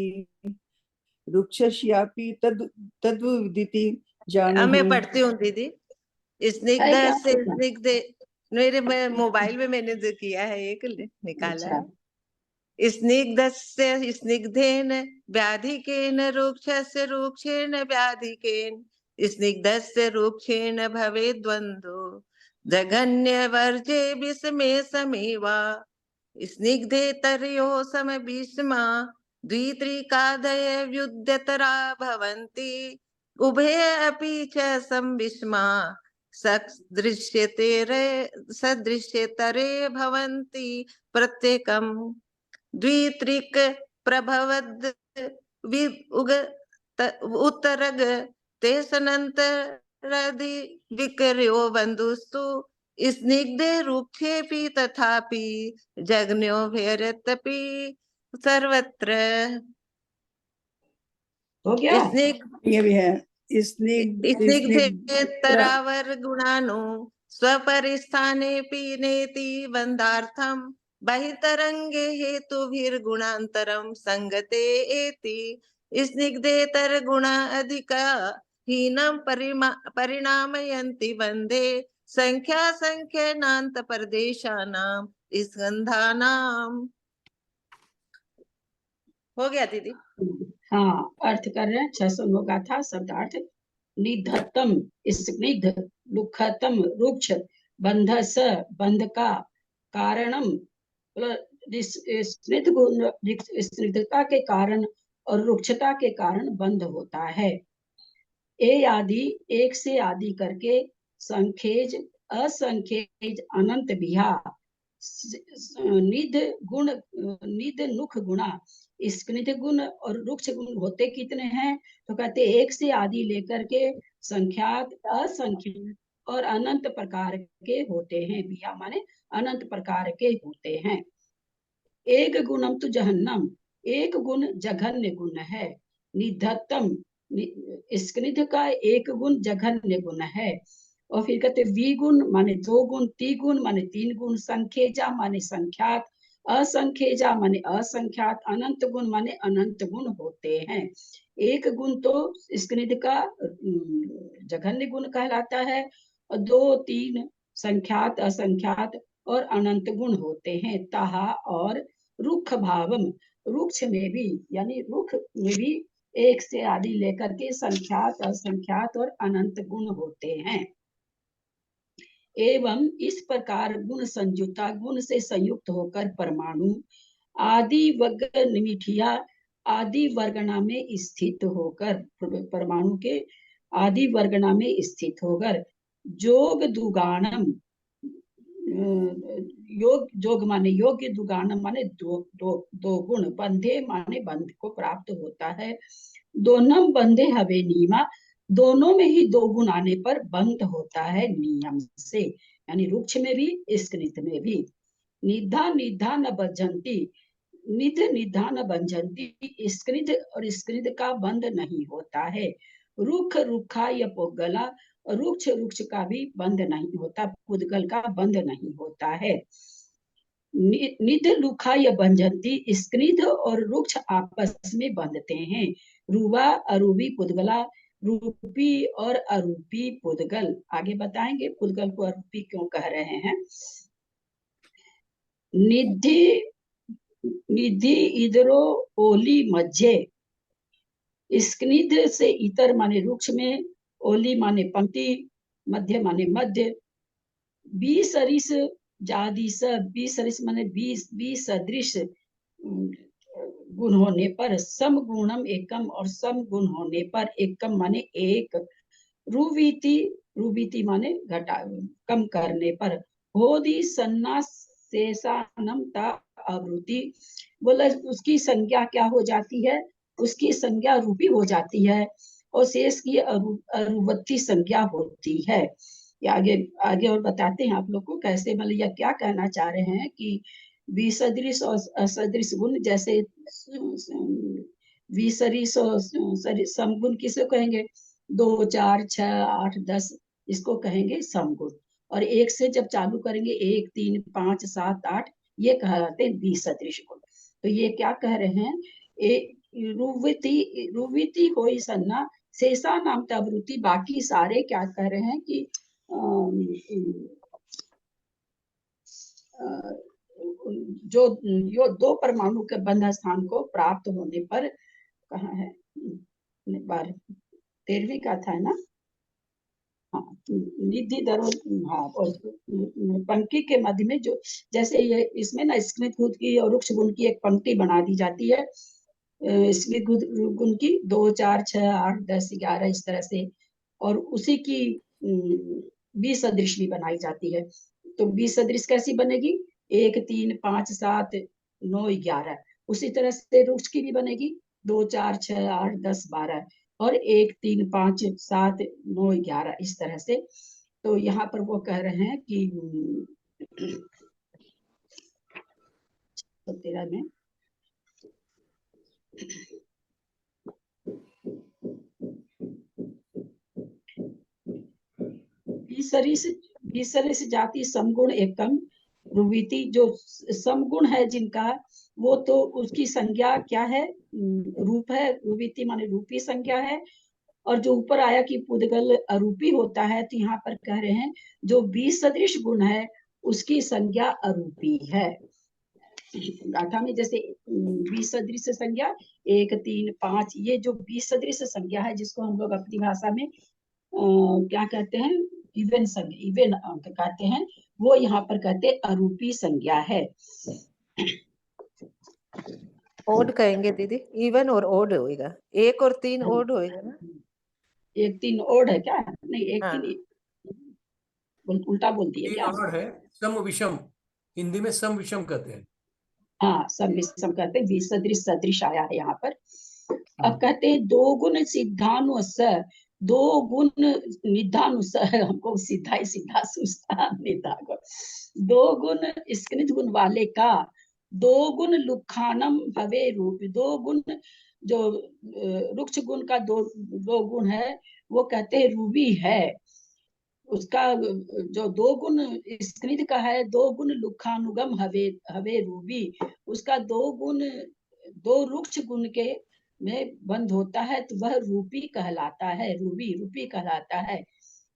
वृक्षस्यापि तद्विदिति जानीहि। मैं पढ़ती हूँ दीदी। स्निग्ध से स्निग्ध मेरे मोबाइल में मैंने जो किया है एक निकाला है। स्निग्धस्य स्निग्धेन व्याधिकेन रुक्षस्य रुक्षेण व्याधिकेन स्निग्धस्य रुक्षेण भवेद् द्वन्द्वो जघन्यवर्जे विषमे समेवा स्निग्धे तरयोः समभीष्मा द्वित्रिकादय व्युद्यतरा भवन्ति उभे अपि च संविष्मा सदृश्यतरे भवन्ति प्रत्येकम् द्वित्रिक प्रभवद् उत्तरग तेसनन्तरदि विकर्यो बन्धुस्तु स्निग्धे रुक्षेऽपि तथापि जग्न्यो भेरत्यपि सर्वत्र। हो गया? ये भी है स्निग्धे तरावर गुणानो स्वपरिस्थानेऽपि नेति बन्धार्थं बहितरंगे हेतुभिर्गुणान्तरं संगते एति स्निग्धेतर गुणा अधिका हीनं परिणामयन्ति बन्धे संख्या संख्यानान्त प्रदेशानां स्कन्धानां। हो गया दीदी? हाँ, अर्थ कर रहे हैं। 609 का था शब्दार्थ। निधत्तम स्निग्ध दुखतम रुक्ष बंधस बंध का कारणम स्निग्धता के कारण और रुक्षता के कारण बंध होता है। ए आदि एक से आदि करके संखेज असंखेज अनंत बिहा निध गुण निध नुख गुणा स्निग्ध गुण और रुक्ष गुण होते कितने हैं? तो कहते एक से आदि लेकर के संख्यात असंख्यात और अनंत प्रकार के होते हैं। बिहा माने अनंत प्रकार के होते हैं। एक गुणम तो जहन्नम एक गुण जघन्य गुण है। निधत्तम स्निग्ध का एक गुण जघन्य गुण है। और फिर कहते विगुण माने दो गुण, त्रिगुण माने तीन गुण, संख्येजा माने संख्यात, असंख्येजा माने असंख्यात, अनंत गुण माने अनंत गुण होते हैं। एक गुण तो स्निग्ध का जघन्य गुण कहलाता है और दो तीन संख्यात असंख्यात और अनंत गुण होते हैं। ताहा और रुख भावम रुक्ष में भी यानी रुख में भी एक से आदि लेकर के संख्यात असंख्यात और अनंत गुण होते हैं। एवं इस प्रकार गुण संयुक्ता गुण से संयुक्त होकर परमाणु आदि वर्ग निमिठिया आदि वर्गना में स्थित होकर परमाणु के आदि वर्गना में स्थित होकर जोग दुगानम योग जोग माने योग्य दुगानम माने दो गुण बंधे माने बंध को प्राप्त होता है। दोनम बंधे हवे नीमा दोनों में ही दो गुण आने पर बंध होता है नियम से, यानी रुक्ष में भी स्निग्ध में भी। निधा निधा न बंझंती निध निधा न बंझंती स्निग्ध और स्निग्ध का बंध नहीं होता है। रुख रुखा या पुद्गला रुक्ष रुक्ष का भी बंध नहीं होता, पुद्गल का बंध नहीं होता है। निध लुखाय बंधन्ति, स्क्निध और रुक्ष आपस में बंधते हैं। रुवा अरूपी पुद्गला, रूपी और अरूपी पुद्गल। आगे बताएंगे पुद्गल को अरूपी क्यों कह रहे हैं। निधि निधि इधरो ओली मध्य, स्क्निध से इतर माने रुक्ष में, ओली माने पंक्ति, मध्य माने मध्य। बी सरिस जादी स, बी सरिस माने बी सदृश गुण होने पर, सम गुणम एकम और सम गुण होने पर एकम माने एक। रुवीति, रुवीति माने घटा कम करने पर। होदी सन्ना शेषानम ता आवृत्ति, बोला उसकी संज्ञा क्या हो जाती है, उसकी संज्ञा रूपी हो जाती है और शेष की अरुवत्ती संज्ञा होती है। आगे आगे और बताते हैं आप लोग को कैसे, मतलब यह क्या कहना चाह रहे हैं कि विसदृश और असदृश गुण, जैसे विसरिस और समगुण किसे कहेंगे, 2 4 6 8 10 इसको कहेंगे समगुण। और एक से जब चालू करेंगे 1 3 5 7 8 ये कहलाते हैं विसदृश गुण। तो ये क्या कह रहे हैं, रुविति होई सन्ना शेषा नाम तवृत्ति, बाकी सारे क्या कह रहे हैं कि जो 2 परमाणु के बंध स्थान को प्राप्त होने पर, कहाँ है बार 13वीं का था ना, हाँ निधि दरो, हाँ और पंक्ति के मध्य में जो, जैसे ये इसमें ना स्क्नित गुण की और रुक्ष गुण की एक पंक्ति बना दी जाती है, स्क्नित गुण की 2 4 6 8 10 11 इस तरह से, और उसी की विसदृश भी बनाई जाती है। तो विसदृश कैसी बनेगी, 1 3 5 7 9 11, उसी तरह से रुक्ष की भी बनेगी 2 4 6 8 10 12 और 1 3 5 7 9 11 इस तरह से। तो यहाँ पर वो कह रहे हैं कि 13 में विसरिस जाति समगुण एकम रुवीति, जो समगुण है जिनका वो तो उसकी संज्ञा क्या है, रूप है, रुवीति माने रूपी संज्ञा है। और जो ऊपर आया कि पुद्गल अरूपी होता है, तो यहाँ पर कह रहे हैं जो विसदृश गुण है उसकी संज्ञा अरूपी है। गाथा में जैसे विसदृश संज्ञा 1 3 5, ये जो विसदृश संज्ञा है जिसको हम लोग अपनी भाषा में क्या कहते हैं, इवन संज्ञा, इवन अंक कहते हैं, वो यहाँ पर कहते हैं अरूपी संज्ञा है। ओड कहेंगे दीदी, इवन और ओड होएगा, 1 और 3 ओड होएगा ना, 1 3 ओड है क्या, नहीं 1 3 उल्टा बोल दिए क्या, है सम विषम, हिंदी में सम विषम कहते हैं। हाँ सम विषम कहते हैं, विसदृश सदृश आया है यहाँ पर। अब कहते हैं 2 गुण सिद्धानुसार, 2 गुण निधानुसार, हमको सीधा ही सीधा सुस्ता निधा, 2 गुण स्क्नित गुण वाले का, 2 गुण लुखानम भवे रूप, 2 गुण जो रुक्ष गुण का 2 गुण है वो कहते हैं रूबी है। उसका जो 2 गुण स्क्नित का है, 2 गुण लुखानुगम हवे हवे रूबी, उसका 2 गुण 2 रुक्ष गुण के में बंद होता है तो वह रूपी कहलाता है, रूबी रूपी कहलाता है।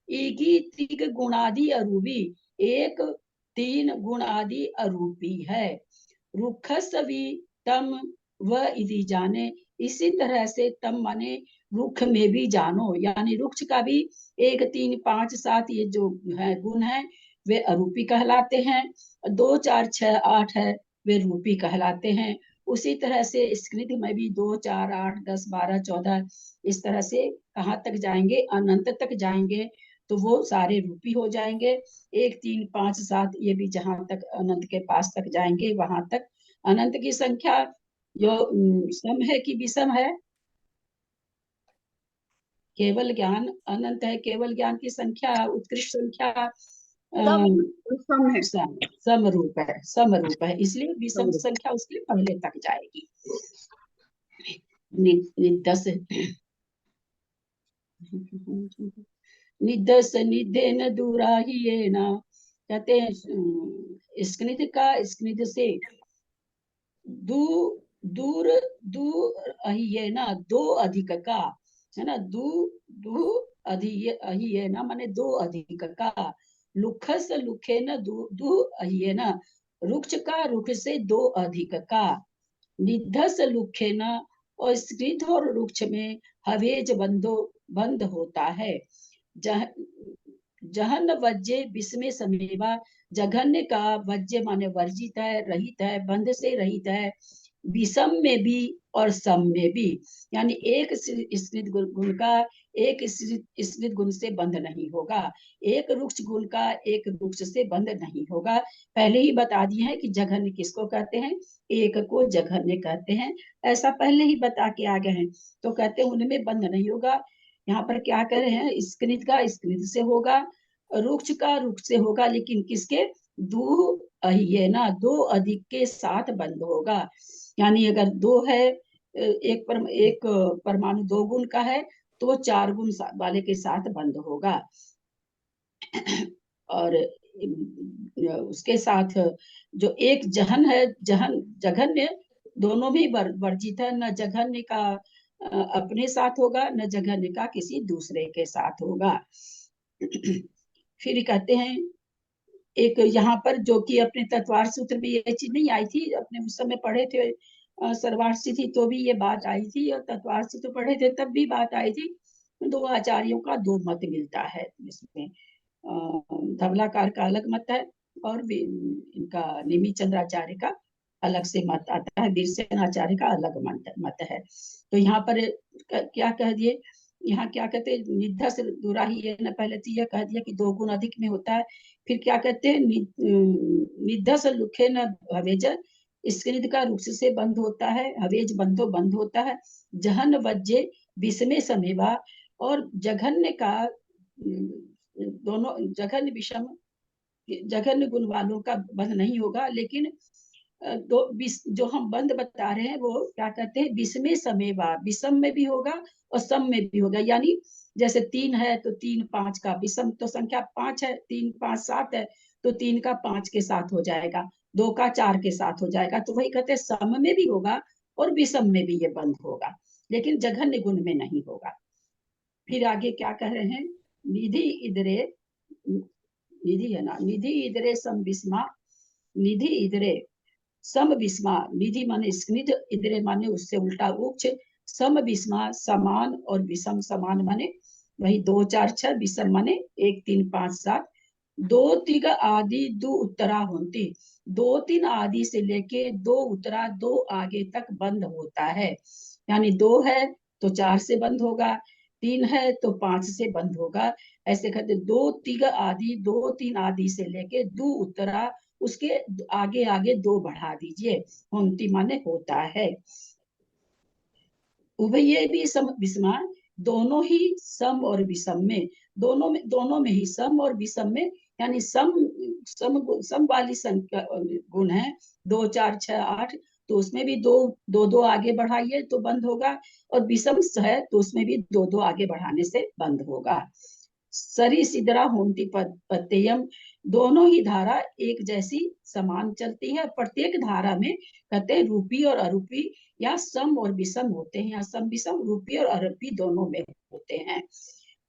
इगी तिग गुणादि अरूपी, 1 3 गुण आदि अरूपी है। रुखसवी तम व इति जाने, इसी तरह से तम माने रुख में भी जानो, यानी रुक्ष का भी 1 3 5 7 ये जो है गुण है वे अरूपी कहलाते हैं, 2 4 6 8 है वे रूपी कहलाते हैं। उसी तरह से स्क्नित में भी 2 4 8 10 12 14 इस तरह से कहाँ तक जाएंगे, अनंत तक जाएंगे तो वो सारे रूपी हो जाएंगे। 1 3 5 7 ये भी जहां तक अनंत के पास तक जाएंगे वहां तक। अनंत की संख्या जो सम है कि विषम है, केवल ज्ञान अनंत है, केवल ज्ञान की संख्या उत्कृष्ट संख्या समरूप है, समरूप है, इसलिए विषम संख्या उसके लिए पहले तक जाएगी। निदस निधेन दूराहियेन कहते हैं स्क्निध का स्क्निध से दूर अहिये ना दो अधिक का, है ना, दू अहिये ना माने दो अधिक का, लुखस लुखे न दू अहिये ना रुक्ष का रुख से दो अधिक का, निधस लुखे न और स्क्रिध और रुक्ष में हवेज बंद होता है। जहन वज्जे विस्मय समेवा, जघन्य का वज्य माने वर्जित है, रहित है, बंध से रहित है, विषम में भी और सम में भी, यानी एक स्निग्ध गुण का एक स्निग्ध गुण से बंध नहीं होगा, एक रुक्ष गुण का एक रुक्ष से बंध नहीं होगा। पहले ही बता दिए हैं कि जघन्य किसको कहते हैं, एक को जघन्य कहते हैं, ऐसा पहले ही बता के आ गए हैं। तो कहते हैं उनमें बंध नहीं होगा। यहाँ पर क्या कर रहे हैं, स्क्निध का स्क्निध से होगा, रुक्ष का रुक्ष से होगा, लेकिन किसके, दो अहिये ना दो अधिक के साथ बंद होगा। यानी अगर दो है, एक परमाणु दो गुण का है तो चार गुण वाले के साथ बंद होगा। और उसके साथ जो एक जहन है, जघन्य दोनों भी वर्जित है, न जघन्य का अपने साथ होगा, न जघन्य का किसी दूसरे के साथ होगा। फिर कहते हैं एक यहाँ पर जो कि अपने तत्वार्थ सूत्र में ये चीज नहीं आई थी, अपने उस समय पढ़े थे सर्वार्थ थी तो भी ये बात आई थी, और तत्वार्थ सूत्र पढ़े थे तब भी बात आई थी। दो आचार्यों का दो मत मिलता है इसमें, धवलाकार का अलग मत है और इनका निमि चंद्राचार्य का अलग से मत आता है, वीरसेनाचार्य का अलग मत है। तो यहाँ पर क्या कह दिए, यहाँ क्या कहते हैं, निधस दुराही है ना, पहले तो यह कह दिया कि दो गुण अधिक में होता है। फिर क्या कहते हैं, निधस लुखे न हवेज, स्क्निध का रुक्ष से बंद होता है, हवेज बंद होता है, जहन वज्जे विषमे समेवा, और जघन्य का दोनों जघन्य विषम जघन्य गुण वालों का बंध नहीं होगा, लेकिन जो हम बंद बता रहे हैं वो क्या कहते हैं, विषमे समेवा, विषम में भी होगा और सम में भी होगा। यानी जैसे 3 है तो 3 5 का, विषम तो संख्या 5 है, 3 5 7 है तो 3 का 5 के साथ हो जाएगा, 2 का 4 के साथ हो जाएगा। तो वही कहते हैं सम में भी होगा और विषम में भी ये बंद होगा, लेकिन जघन्य गुण में नहीं होगा। फिर आगे क्या कह रहे हैं, निधि इधरे, निधि है ना, निधि इधरे सम विस्मा, निधि इधरे सम विस्मा, निधि माने स्क्निध, इधरे माने उससे उल्टा उच्च, सम विस्मा समान और विषम, समान माने वही 2 4 6, विषम माने 1 3 5 7, 2 3 आदि 2 उत्तरा होती, 2 3 आदि से लेके 2 उत्तरा 2 आगे तक बंद होता है। यानी 2 है तो 4 से बंद होगा, 3 है तो 5 से बंद होगा। ऐसे कहते 2 3 आदि 2 3 आदि से लेके 2 उत्तरा, उसके आगे आगे 2 बढ़ा दीजिए, होंती माने होता है। उभये भी सम विषमा, दोनों ही सम और विषम में, दोनों में ही सम और विषम में, यानी सम वाली संख्या गुण है 2 4 6 8, तो उसमें भी 2 आगे बढ़ाइए तो बंद होगा, और विषम है तो उसमें भी 2 आगे बढ़ाने से बंद होगा। सरी सिद्रा होंती पत्ययम, दोनों ही धारा एक जैसी समान चलती है, प्रत्येक धारा में कहते हैं रूपी और अरूपी या सम और विषम होते हैं, या सम विषम रूपी और अरूपी दोनों में होते हैं।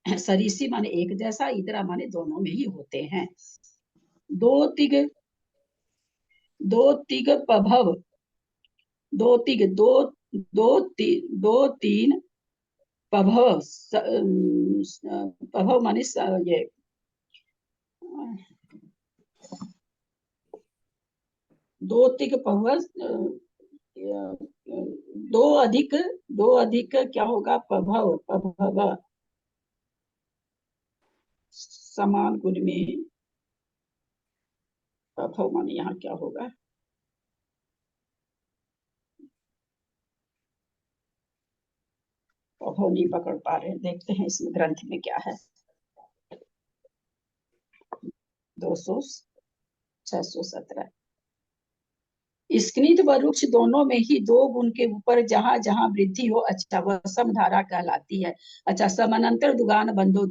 सरीसी माने एक जैसा, इधरा माने दोनों में ही होते हैं। दो तिग पभव, दो तीन पभव, पभव माने ये दो तिग पभव, दो अधिक क्या होगा, पभव समान गुण में, पभव माने यहाँ क्या होगा, पभव नहीं पकड़ पा रहे, देखते हैं इसमें ग्रंथ में क्या है। 617 स्क्निध व रुक्ष दोनों में ही 2 गुण के ऊपर जहां जहां वृद्धि हो, अच्छा वह समधारा कहलाती है। अच्छा, समानांतर दुगान बंधो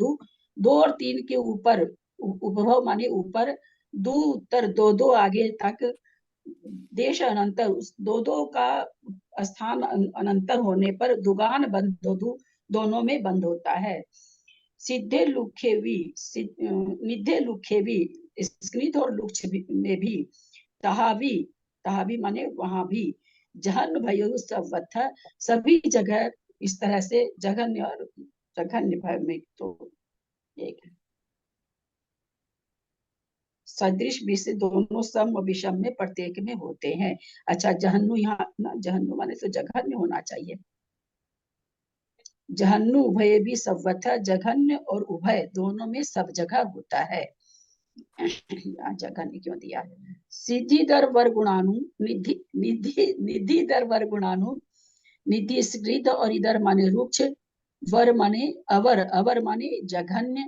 2 और 3 के ऊपर, उपभव माने ऊपर, दो उत्तर दो दो आगे तक देश अनंतर, उस दो दो का स्थान अनंतर होने पर दुगान बंद दो दो दोनों में बंद होता है। सिद्धे लुखेवी निधे लुखेवी स्कृत और लुक्ष में भी तहावी तहावी माने वहां भी जहन भयो सवथ सभी जगह इस तरह से जघन्य और जघन्य भय में तो एक है। सदृश विषय दोनों सम विषम में प्रत्येक में होते हैं। अच्छा जहन्नु यहाँ जहन्नु माने तो जघन्य होना चाहिए। जहन्नु उभय भी सर्वथ जघन्य और उभय दोनों में सब जगह होता है। जघन्य क्यों दिया? सिद्धि दर वर गुणानु निधि निधि निधि दर वर गुणानु निधि स्कृत और इधर माने रुक्ष, वर माने अवर, अवर माने जघन्य,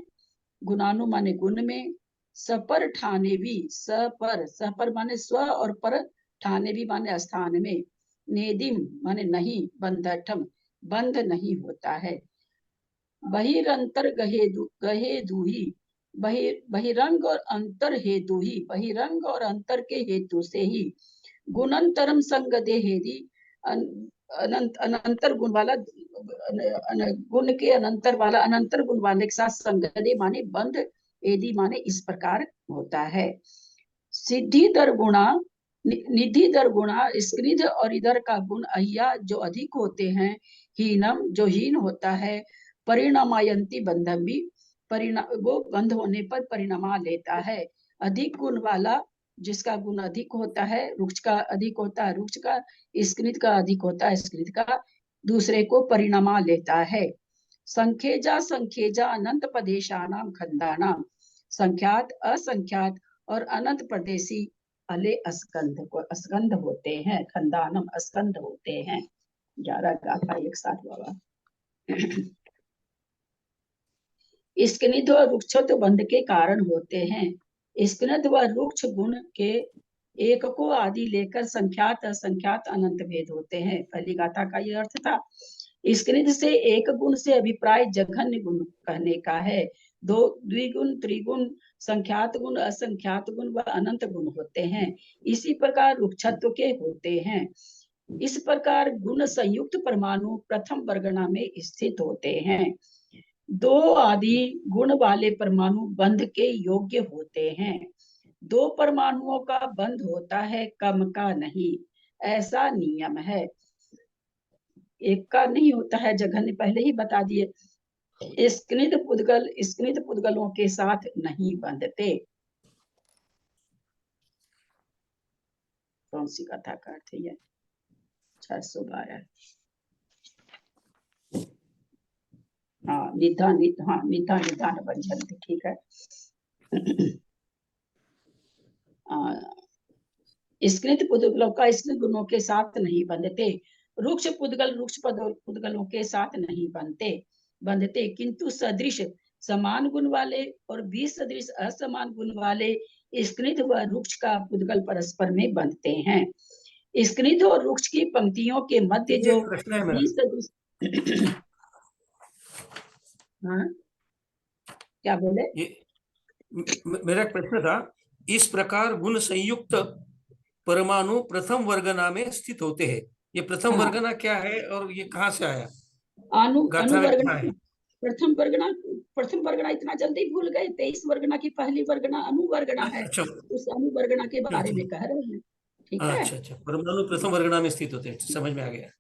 गुणानु माने गुण में, सपर ठाने भी सपर माने स्व और पर ठाने भी माने स्थान में, नेदिम माने नहीं, बंधठम बंध नहीं होता है। बहिरंतर गहे दूही बहिरंग और अंतर हेतु ही, बहिरंग और अंतर के हेतु से ही गुणंतरम संग देहेदी अनंत अनंतर गुण वाला गुण के अनंतर वाला अनंतर गुण वाले के साथ संग दे माने बंध, एदी माने इस प्रकार होता है। सिद्धि दर गुणा निधि दर गुणा स्कृत और इधर का गुण अहिया जो अधिक होते हैं, हीनम जो हीन होता है, परिणामायंती बंधम भी परिणाम वो बंध होने पर परिणामा लेता है। अधिक गुण वाला जिसका गुण अधिक होता है, रुक्ष का अधिक होता है रुक्ष का, स्कृत का अधिक होता है स्कृत का, दूसरे को परिणामा लेता है। संख्येजा संख्येजा अनंत प्रदेशानाम खंडानाम, संख्यात असंख्यात और अनंत प्रदेशी अले अस्कंध को अस्कंध होते हैं, खंडानम अस्कंध होते हैं। 11 गाथा एक साथ बाबा। स्कनिध व रुक्षत्व बंध के कारण होते हैं। स्कनिध व रुक्ष गुण के एक को आदि लेकर संख्यात असंख्यात अनंत भेद होते हैं। पहली गाथा का यह अर्थ था। स्कनिध से एक गुण से अभिप्राय जघन्य गुण कहने का है। दो द्विगुण त्रिगुण संख्यात गुण असंख्यात गुण व अनंत गुण होते हैं। इसी प्रकार रुक्षत्व के होते हैं। इस प्रकार गुण संयुक्त परमाणु प्रथम वर्गना में स्थित होते हैं। दो आदि गुण वाले परमाणु बंध के योग्य होते हैं। दो परमाणुओं का बंध होता है, कम का नहीं, ऐसा नियम है। एक का नहीं होता है, जघन्य पहले ही बता दिए। स्कनिध पुद्गलों के साथ नहीं बंधते। कौन सी कथा का अर्थ है? 612। हाँ निधान निधान बंधन, ठीक है। स्कृत पुद्गलों का स्कृत गुणों के साथ नहीं बंधते। रुक्ष पुद्गलों के साथ नहीं बंधते, किंतु सदृश समान गुण वाले और सदृश असमान गुण वाले स्कृत व रुक्ष का पुद्गल परस्पर में बंधते हैं। स्कृत और रुक्ष की पंक्तियों के मध्य जो सदृश हाँ क्या बोले? मेरा प्रश्न था, इस प्रकार गुण संयुक्त परमाणु प्रथम वर्गना में स्थित होते हैं। ये प्रथम वर्गना क्या है और ये कहाँ से आया? अनुवर्गना प्रथम वर्गना इतना जल्दी भूल गए। 23 वर्गना की पहली वर्गना अनुवर्गना है। अच्छा, उस अनुवर्गना के बारे में कह रहे हैं, ठीक है। अच्छा, परमाणु प्रथम वर्गना में स्थित होते हैं, समझ में आ गया।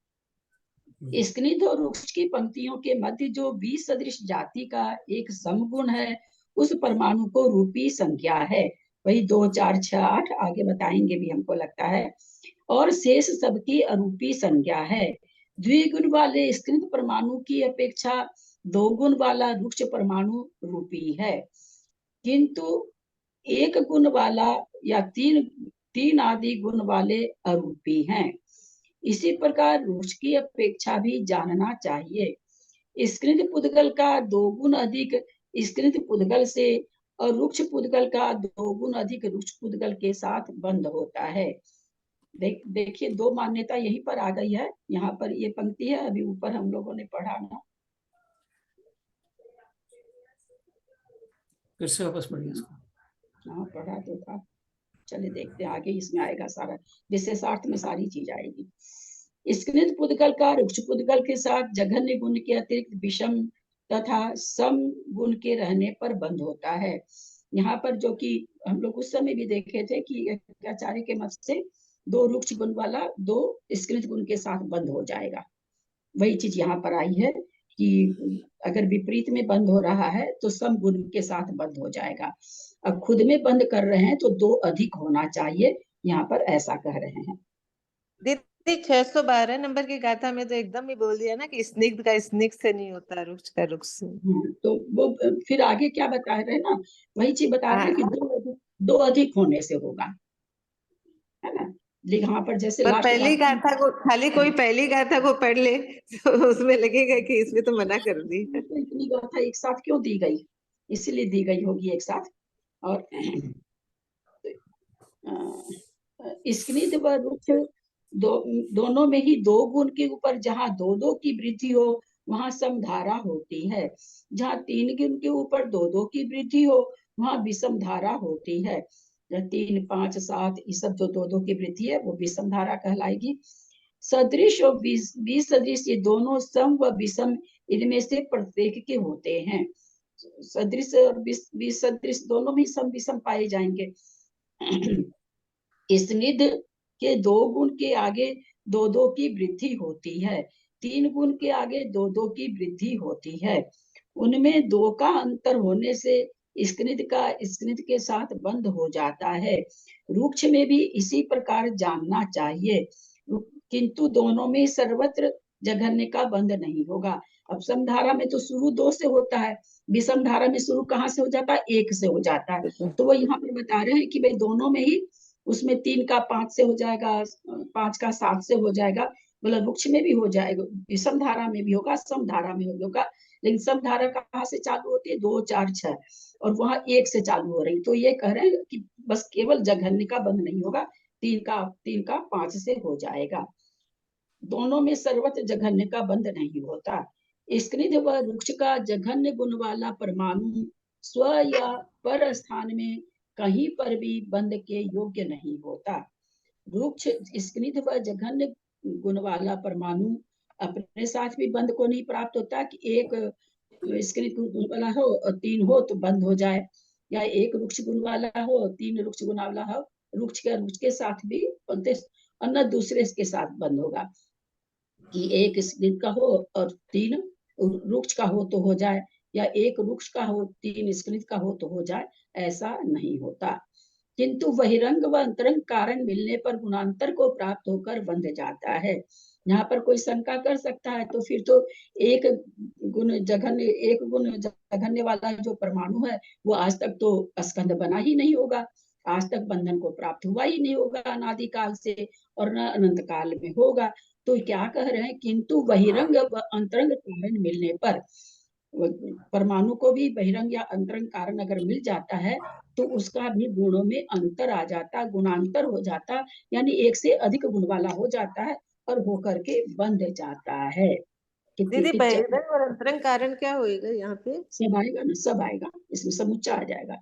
स्कनिध और रुक्ष की पंक्तियों के मध्य जो 20 सदृश जाति का एक समगुण है, उस परमाणु को रूपी संख्या है। वही 2 4 6 8 आगे बताएंगे भी हमको लगता है। और शेष सबकी अरूपी संज्ञा है। द्विगुण वाले स्कनिध परमाणु की अपेक्षा 2 गुण वाला रुक्ष परमाणु रूपी है, किंतु 1 गुण वाला या 3 आदि गुण वाले अरूपी हैं। इसी प्रकार रुक्ष की अपेक्षा भी जानना चाहिए। स्कनिध पुद्गल का 2 गुण अधिक स्कनिध पुद्गल से और रुक्ष पुद्गल का 2 गुण अधिक रुक्ष पुद्गल के साथ बंध होता है। देखिए 2 मान्यता यहीं पर आ गई है। यहाँ पर ये पंक्ति है, अभी ऊपर हम लोगों ने पढ़ा ना, फिर से वापस पढ़िए इसको। हाँ पढ़ा तो था, चलिए देखते हैं आगे इसमें आएगा सारा, विशेषार्थ में सारी चीज आएगी। स्क्रित पुद्गल का रुक्ष पुद्गल के साथ जघन्य गुण के अतिरिक्त विषम तथा सम गुण के रहने पर बंद होता है। यहाँ पर जो कि हम लोग उस समय भी देखे थे कि आचार्य के मत से 2 रुक्ष गुण वाला 2 स्क्रित गुण के साथ बंद हो जाएगा। वही चीज यहाँ पर आई है कि अगर विपरीत में बंद हो रहा है तो सम गुण के साथ बंद हो जाएगा। अब खुद में बंद कर रहे हैं तो 2 अधिक होना चाहिए, यहाँ पर ऐसा कह रहे हैं। दीदी 612 नंबर की गाथा में तो एकदम ही बोल दिया ना कि स्निग्ध का स्निग्ध से नहीं होता, रुक्ष का रुक्ष से। तो वो फिर आगे क्या बता रहे हैं ना, वही चीज बता रहे हैं कि 2 अधिक होने से होगा, है ना। लेकिन यहाँ पर जैसे पर लास्ट पहली गाथा को खाली कोई पहली गाथा को पढ़ ले तो उसमें लगेगा कि इसमें तो मना कर दी। तो इतनी गाथा एक साथ क्यों दी गई, इसलिए दी गई होगी एक साथ। और स्क्रित व रुक्ष दोनों में ही 2 गुण के ऊपर जहाँ 2-2 की वृद्धि हो वहां समधारा होती है, जहाँ 3 गुण के ऊपर 2-2 की वृद्धि हो वहां विषम धारा होती है। 3, 5, 7 ये सब जो 2-2 की वृद्धि है वो विषम धारा कहलाएगी। सदृश और विसदृश ये दोनों सम व विषम इनमें से प्रत्येक के होते हैं। सदृश और विसदृश दोनों में सम विषम पाए जाएंगे। स्निग्ध के 2 गुण के आगे 2-2 की वृद्धि होती है, 3 गुण के आगे 2-2 की वृद्धि होती है। उनमें 2 का अंतर होने से स्निग्ध का स्निग्ध के साथ बंद हो जाता है। रुक्ष में भी इसी प्रकार जानना चाहिए, किंतु दोनों में सर्वत्र जघन्य का बंद नहीं होगा। अब समधारा में तो शुरू 2 से होता है, विषम धारा में शुरू कहाँ से हो जाता है, 1 से हो जाता है। तो वो यहाँ पर बता रहे हैं कि भाई दोनों में ही उसमें 3 का 5 से हो जाएगा, 5 का 7 से हो जाएगा, मतलब वृक्ष में भी हो जाएगा, विषम धारा में भी होगा, सम धारा में भी होगा। लेकिन सम धारा कहाँ से चालू होती है, 2, 4, 6 और वहां 1 से चालू हो रही। तो ये कह रहे हैं कि बस केवल जघन्य का बंद नहीं होगा, 3 का 5 से हो जाएगा। दोनों में सर्वत्र जघन्य का बंद नहीं होता। स्क्रिध व रुक्ष का जघन्य गुण वाला परमाणु स्व या पर स्थान में कहीं पर भी बंद के योग्य नहीं होता। रुक्ष स्क्रिध व जघन्य गुण वाला परमाणु अपने साथ भी बंद को नहीं प्राप्त होता कि एक स्क्रिध गुण वाला हो और 3 हो तो बंद हो जाए, या एक रुक्ष गुण वाला हो 3 रुक्ष गुण वाला हो, रुक्ष के साथ भी अन्य दूसरे के साथ बंद होगा कि एक स्क्रिध का हो और 3 रुक्ष का हो तो हो जाए, या एक रुक्ष का हो 3 स्क्रिध का हो तो हो जाए, ऐसा नहीं होता। किंतु बहिरंग व अंतरंग कारण मिलने पर गुणांतर को प्राप्त होकर बंध जाता है। यहाँ पर कोई शंका कर सकता है तो फिर तो एक गुण जघन्य वाला जो परमाणु है वो आज तक तो स्कंद बना ही नहीं होगा, आज तक बंधन को प्राप्त हुआ ही नहीं होगा अनादि काल से, और न अनंत काल में होगा। तो क्या कह रहे हैं, किंतु बहिरंग व अंतरंग कारण मिलने पर, परमाणु को भी बहिरंग या अंतरंग कारण अगर मिल जाता है तो उसका भी गुणों में अंतर आ जाता, गुणांतर हो जाता, यानी 1 से अधिक गुण वाला हो जाता है और होकर के बंध जाता है। दीदी बहिरंग और अंतरंग कारण क्या होएगा यहाँ पे? सब आएगा ना, सब आएगा इसमें, समुच्चय आ जाएगा।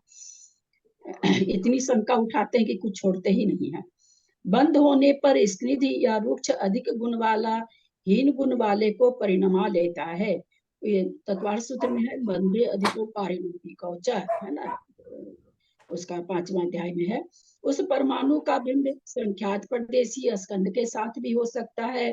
इतनी शंका उठाते हैं कि कुछ छोड़ते ही नहीं है। बंद होने पर स्क्रिध या रुक्ष अधिक गुण वाला हीन गुण वाले को परिणमा लेता है। ये तत्वार्थ सूत्र में है, बंधे अधिको पारिणति कौचा, है ना, उसका 5वां अध्याय में है। उस परमाणु का बिंब संख्यात परदेशी स्कंद के साथ भी हो सकता है,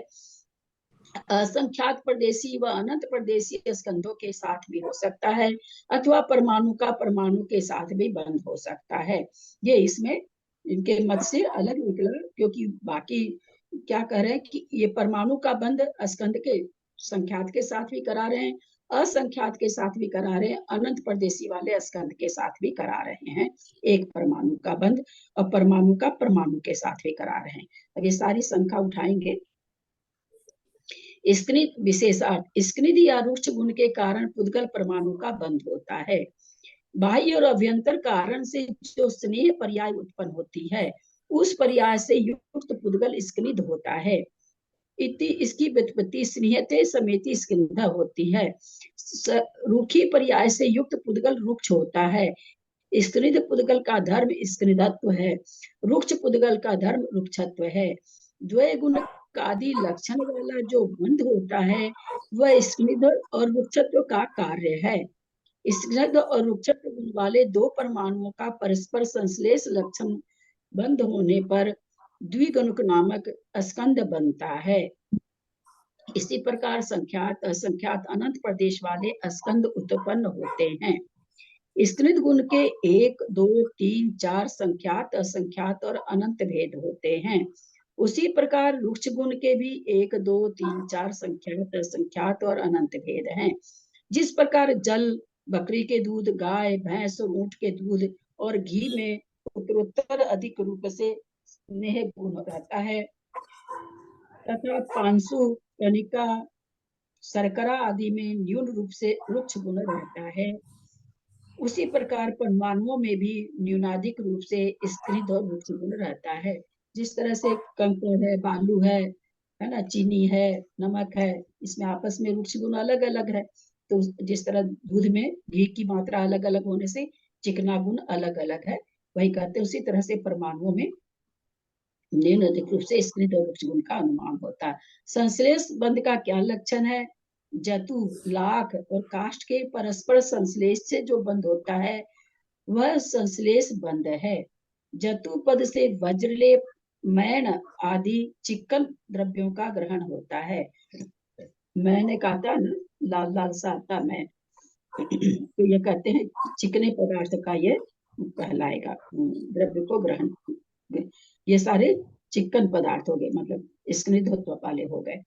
असंख्यात परदेशी व अनंत परदेशी स्कंदों के साथ भी हो सकता है, अथवा परमाणु का परमाणु के साथ भी बंद हो सकता है। ये इसमें इनके मत से अलग निकला, क्योंकि बाकी क्या कह रहे हैं कि ये परमाणु का बंद स्कंद के संख्यात के साथ भी करा रहे हैं, असंख्यात के साथ भी करा रहे हैं, अनंत परदेशी वाले स्कंद के साथ भी करा रहे हैं। एक परमाणु का बंद और परमाणु का परमाणु के साथ भी करा रहे हैं। अब ये सारी संख्या उठाएंगे। स्क्रिध विशेषार्थ, स्क्रिध या रुक्ष गुण के कारण पुद्गल परमाणु का बंध होता है। बाह्य और अभ्यंतर कारण से जो स्नेह पर्याय उत्पन्न होती है उस पर्याय से युक्त पुद्गल स्क्रिध होता है। इसकी व्युत्पत्ति स्नेहते समेति स्कंध होती है। रूखी पर्याय से युक्त पुद्गल रुक्ष होता है। स्त्रीध पुद्गल का धर्म स्त्रीधत्व है, रुक्ष पुद्गल का धर्म रुक्षत्व है। द्वय गुण आदि लक्षण वाला जो बंध होता है वह स्त्रीध और रुक्षत्व का कार्य है। स्त्रीध और रुक्षत्व गुण वाले दो परमाणुओं का परस्पर संश्लेष लक्षण बंध होने पर द्विगुणक नामक स्कंद बनता है। इसी प्रकार संख्यात असंख्यात अनंत प्रदेश वाले स्कंद उत्पन्न होते हैं। स्त्रीध गुण के 1, 2, 3, 4 संख्यात असंख्यात और अनंत भेद होते हैं। उसी प्रकार रुक्ष गुण के भी 1, 2, 3, 4 संख्यात असंख्यात और अनंत भेद हैं। जिस प्रकार जल, बकरी के दूध, गाय, भैंस, ऊंट के दूध और घी में उत्तरोत्तर अधिक रूप से स्नेह गुण रहता है तथा पांसु, कनिका, शर्करा आदि में न्यून रूप से रुक्ष गुण रहता है, उसी प्रकार परमाणुओं में भी न्यूनाधिक रूप से स्त्रीध और रुक्ष गुण रहता है। जिस तरह से कंकड़ है, बालू है ना, चीनी है, नमक है, इसमें आपस में रुक्ष गुण अलग अलग है। तो जिस तरह दूध में घी की मात्रा अलग अलग होने से चिकना गुण अलग अलग है, वही कहते हैं उसी तरह से परमाणुओं में न्यूनाधिक रूप से स्त्रीध और रुक्ष गुण का अनुमान होता है। संश्लेष बंध का क्या लक्षण है? जतु, लाख और काष्ठ के परस्पर संश्लेष से जो बंध होता है वह संश्लेष बंध है। जतु पद से वज्रलेप, मैन आदि चिक्कन द्रव्यों का ग्रहण होता है। मैंने कहा था ना, लाल लाल सा आता मैं तो ये कहते हैं चिकने पदार्थ का ये कहलाएगा द्रव्य को ग्रहण। ये सारे चिकन पदार्थ हो गए, मतलब स्निग्धत्व वाले हो गए।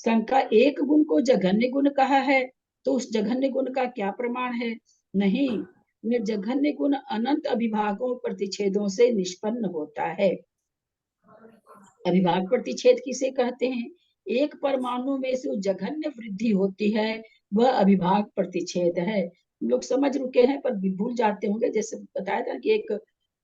शंका, एक गुण को जघन्य गुण कहा है तो उस जघन्य गुण का क्या प्रमाण है? नहीं, यह जघन्य गुण अनंत अभिभागों प्रतिच्छेदों से निष्पन्न होता है। अभिभाग प्रतिच्छेद किसे कहते हैं? एक परमाणु में से जघन्य वृद्धि होती है वह अभिभाग प्रतिच्छेद है। लोग समझ रुके हैं पर भूल जाते होंगे। जैसे बताया था कि एक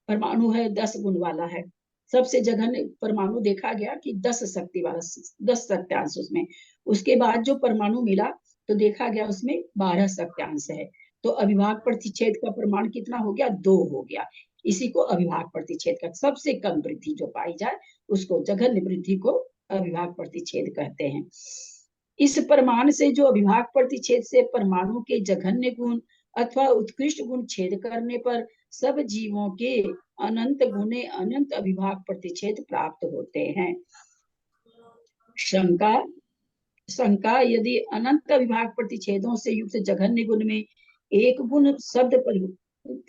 परमाणु है 10 गुण वाला है, सबसे जघन्य परमाणु देखा गया कि 10 शक्ति वाला, 10 शक्त्यांश उसमें। उसके बाद जो परमाणु मिला तो देखा गया उसमें 12 शक्त्यांश है। तो अभिभाग प्रतिच्छेद का प्रमाण कितना हो गया? 2 हो गया। इसी को अभिभाग प्रतिच्छेद का सबसे कम वृद्धि जो पाई जाए उसको जघन्य वृद्धि को अभिभाग प्रतिच्छेद कहते हैं। इस प्रमाण से जो अभिभाग प्रतिच्छेद से परमाणु के जघन्य गुण अथवा उत्कृष्ट गुण छेद करने पर सब जीवों के अनंत गुणे अनंत अभिभाग प्रतिच्छेद प्राप्त होते हैं। शंका, यदि अनंत अभिभाग प्रतिच्छेदों से युक्त जघन्य गुण में एक गुण शब्द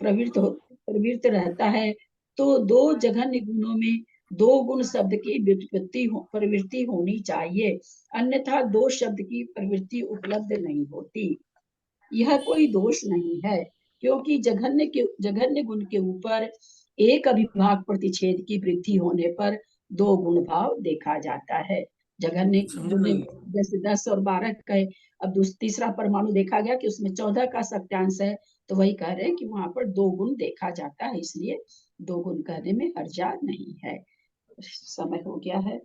प्रवृत्त रहता है तो 2 जघन्य गुणों में 2 गुण शब्द की प्रवृत्ति होनी चाहिए, अन्यथा 2 शब्द की प्रवृत्ति उपलब्ध नहीं होती। यह कोई दोष नहीं है, क्योंकि जघन्य गुण के ऊपर एक अभिभाग प्रतिच्छेद की वृद्धि होने पर 2 गुण भाव देखा जाता है। जघन्य गुण जैसे 10 और 12 कहे, अब तीसरा परमाणु देखा गया कि उसमें 14 का शक्त्यांश है, तो वही कह रहे हैं कि वहां पर 2 गुण देखा जाता है, इसलिए 2 गुण कहने में हर्जा नहीं है। समय हो गया है।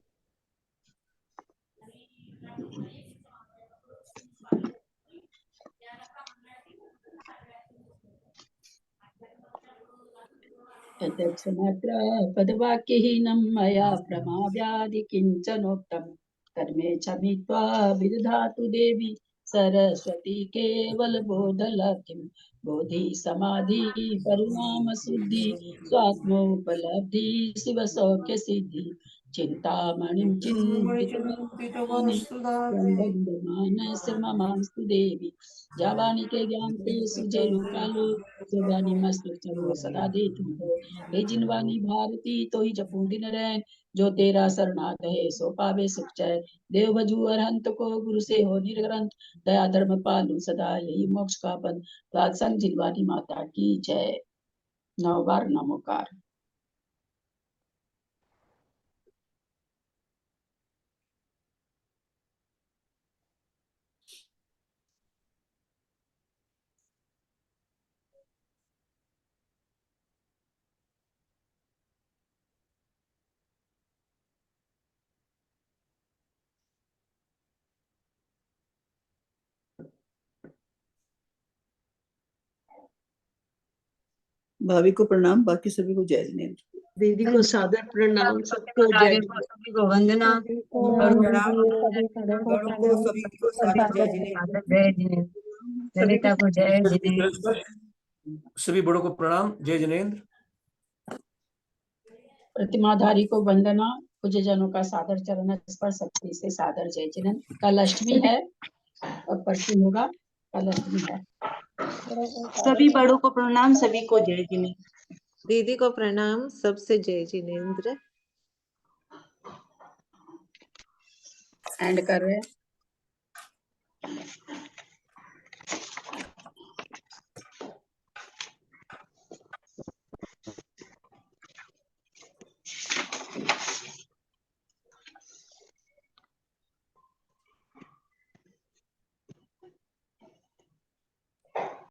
मात्र पदवाक्यहीनं मया प्रमाद्यादि किंचनोक्तं कर्मे क्षमित्वा विदधातु देवी सरस्वती केवल बोधलब्धिं। बोधि समाधि परिणाम शुद्धि स्वात्मोपलब्धि शिव सौख्य सिद्धि। चिंतामणिं चिंतितवस्तुदानि संबंधमानस ममास्तु देवी। जावानी के ज्ञान ते सुजे लोकालो जोगानी मस्तक चलो सदा दे तुम हो। हे जिनवानी भारती तो ही जपू दिन रैन, जो तेरा शरणागत है सो पावे सुख चैन। देव भजू अरहंत को गुरु से हो निर्ग्रंथ, दया धर्म पालू सदा यही मोक्ष का पद। राजसंग जिनवानी माता की जय। 9 बार नमोकार। भाभी को प्रणाम, बाकी सभी को जय जिनेंद्र। दीदी को सादर प्रणाम, सबको जय सभी को वंदना, जय जिनेंद्र, ललिता को जय जिनेंद्र। सभी बड़ों को प्रणाम, जय जिनेंद्र। प्रतिमाधारी को वंदना, पूज्य जनों का सादर चरण स्पर्श, शक्ति से सादर जय जिनेंद्र। कल अष्टमी है और परसों होगा, कल अष्टमी है। सभी बड़ों को प्रणाम, सभी को जय जिनेंद्र। दीदी को प्रणाम, सबसे जय जिनेंद्र। एंड कर रहे हैं।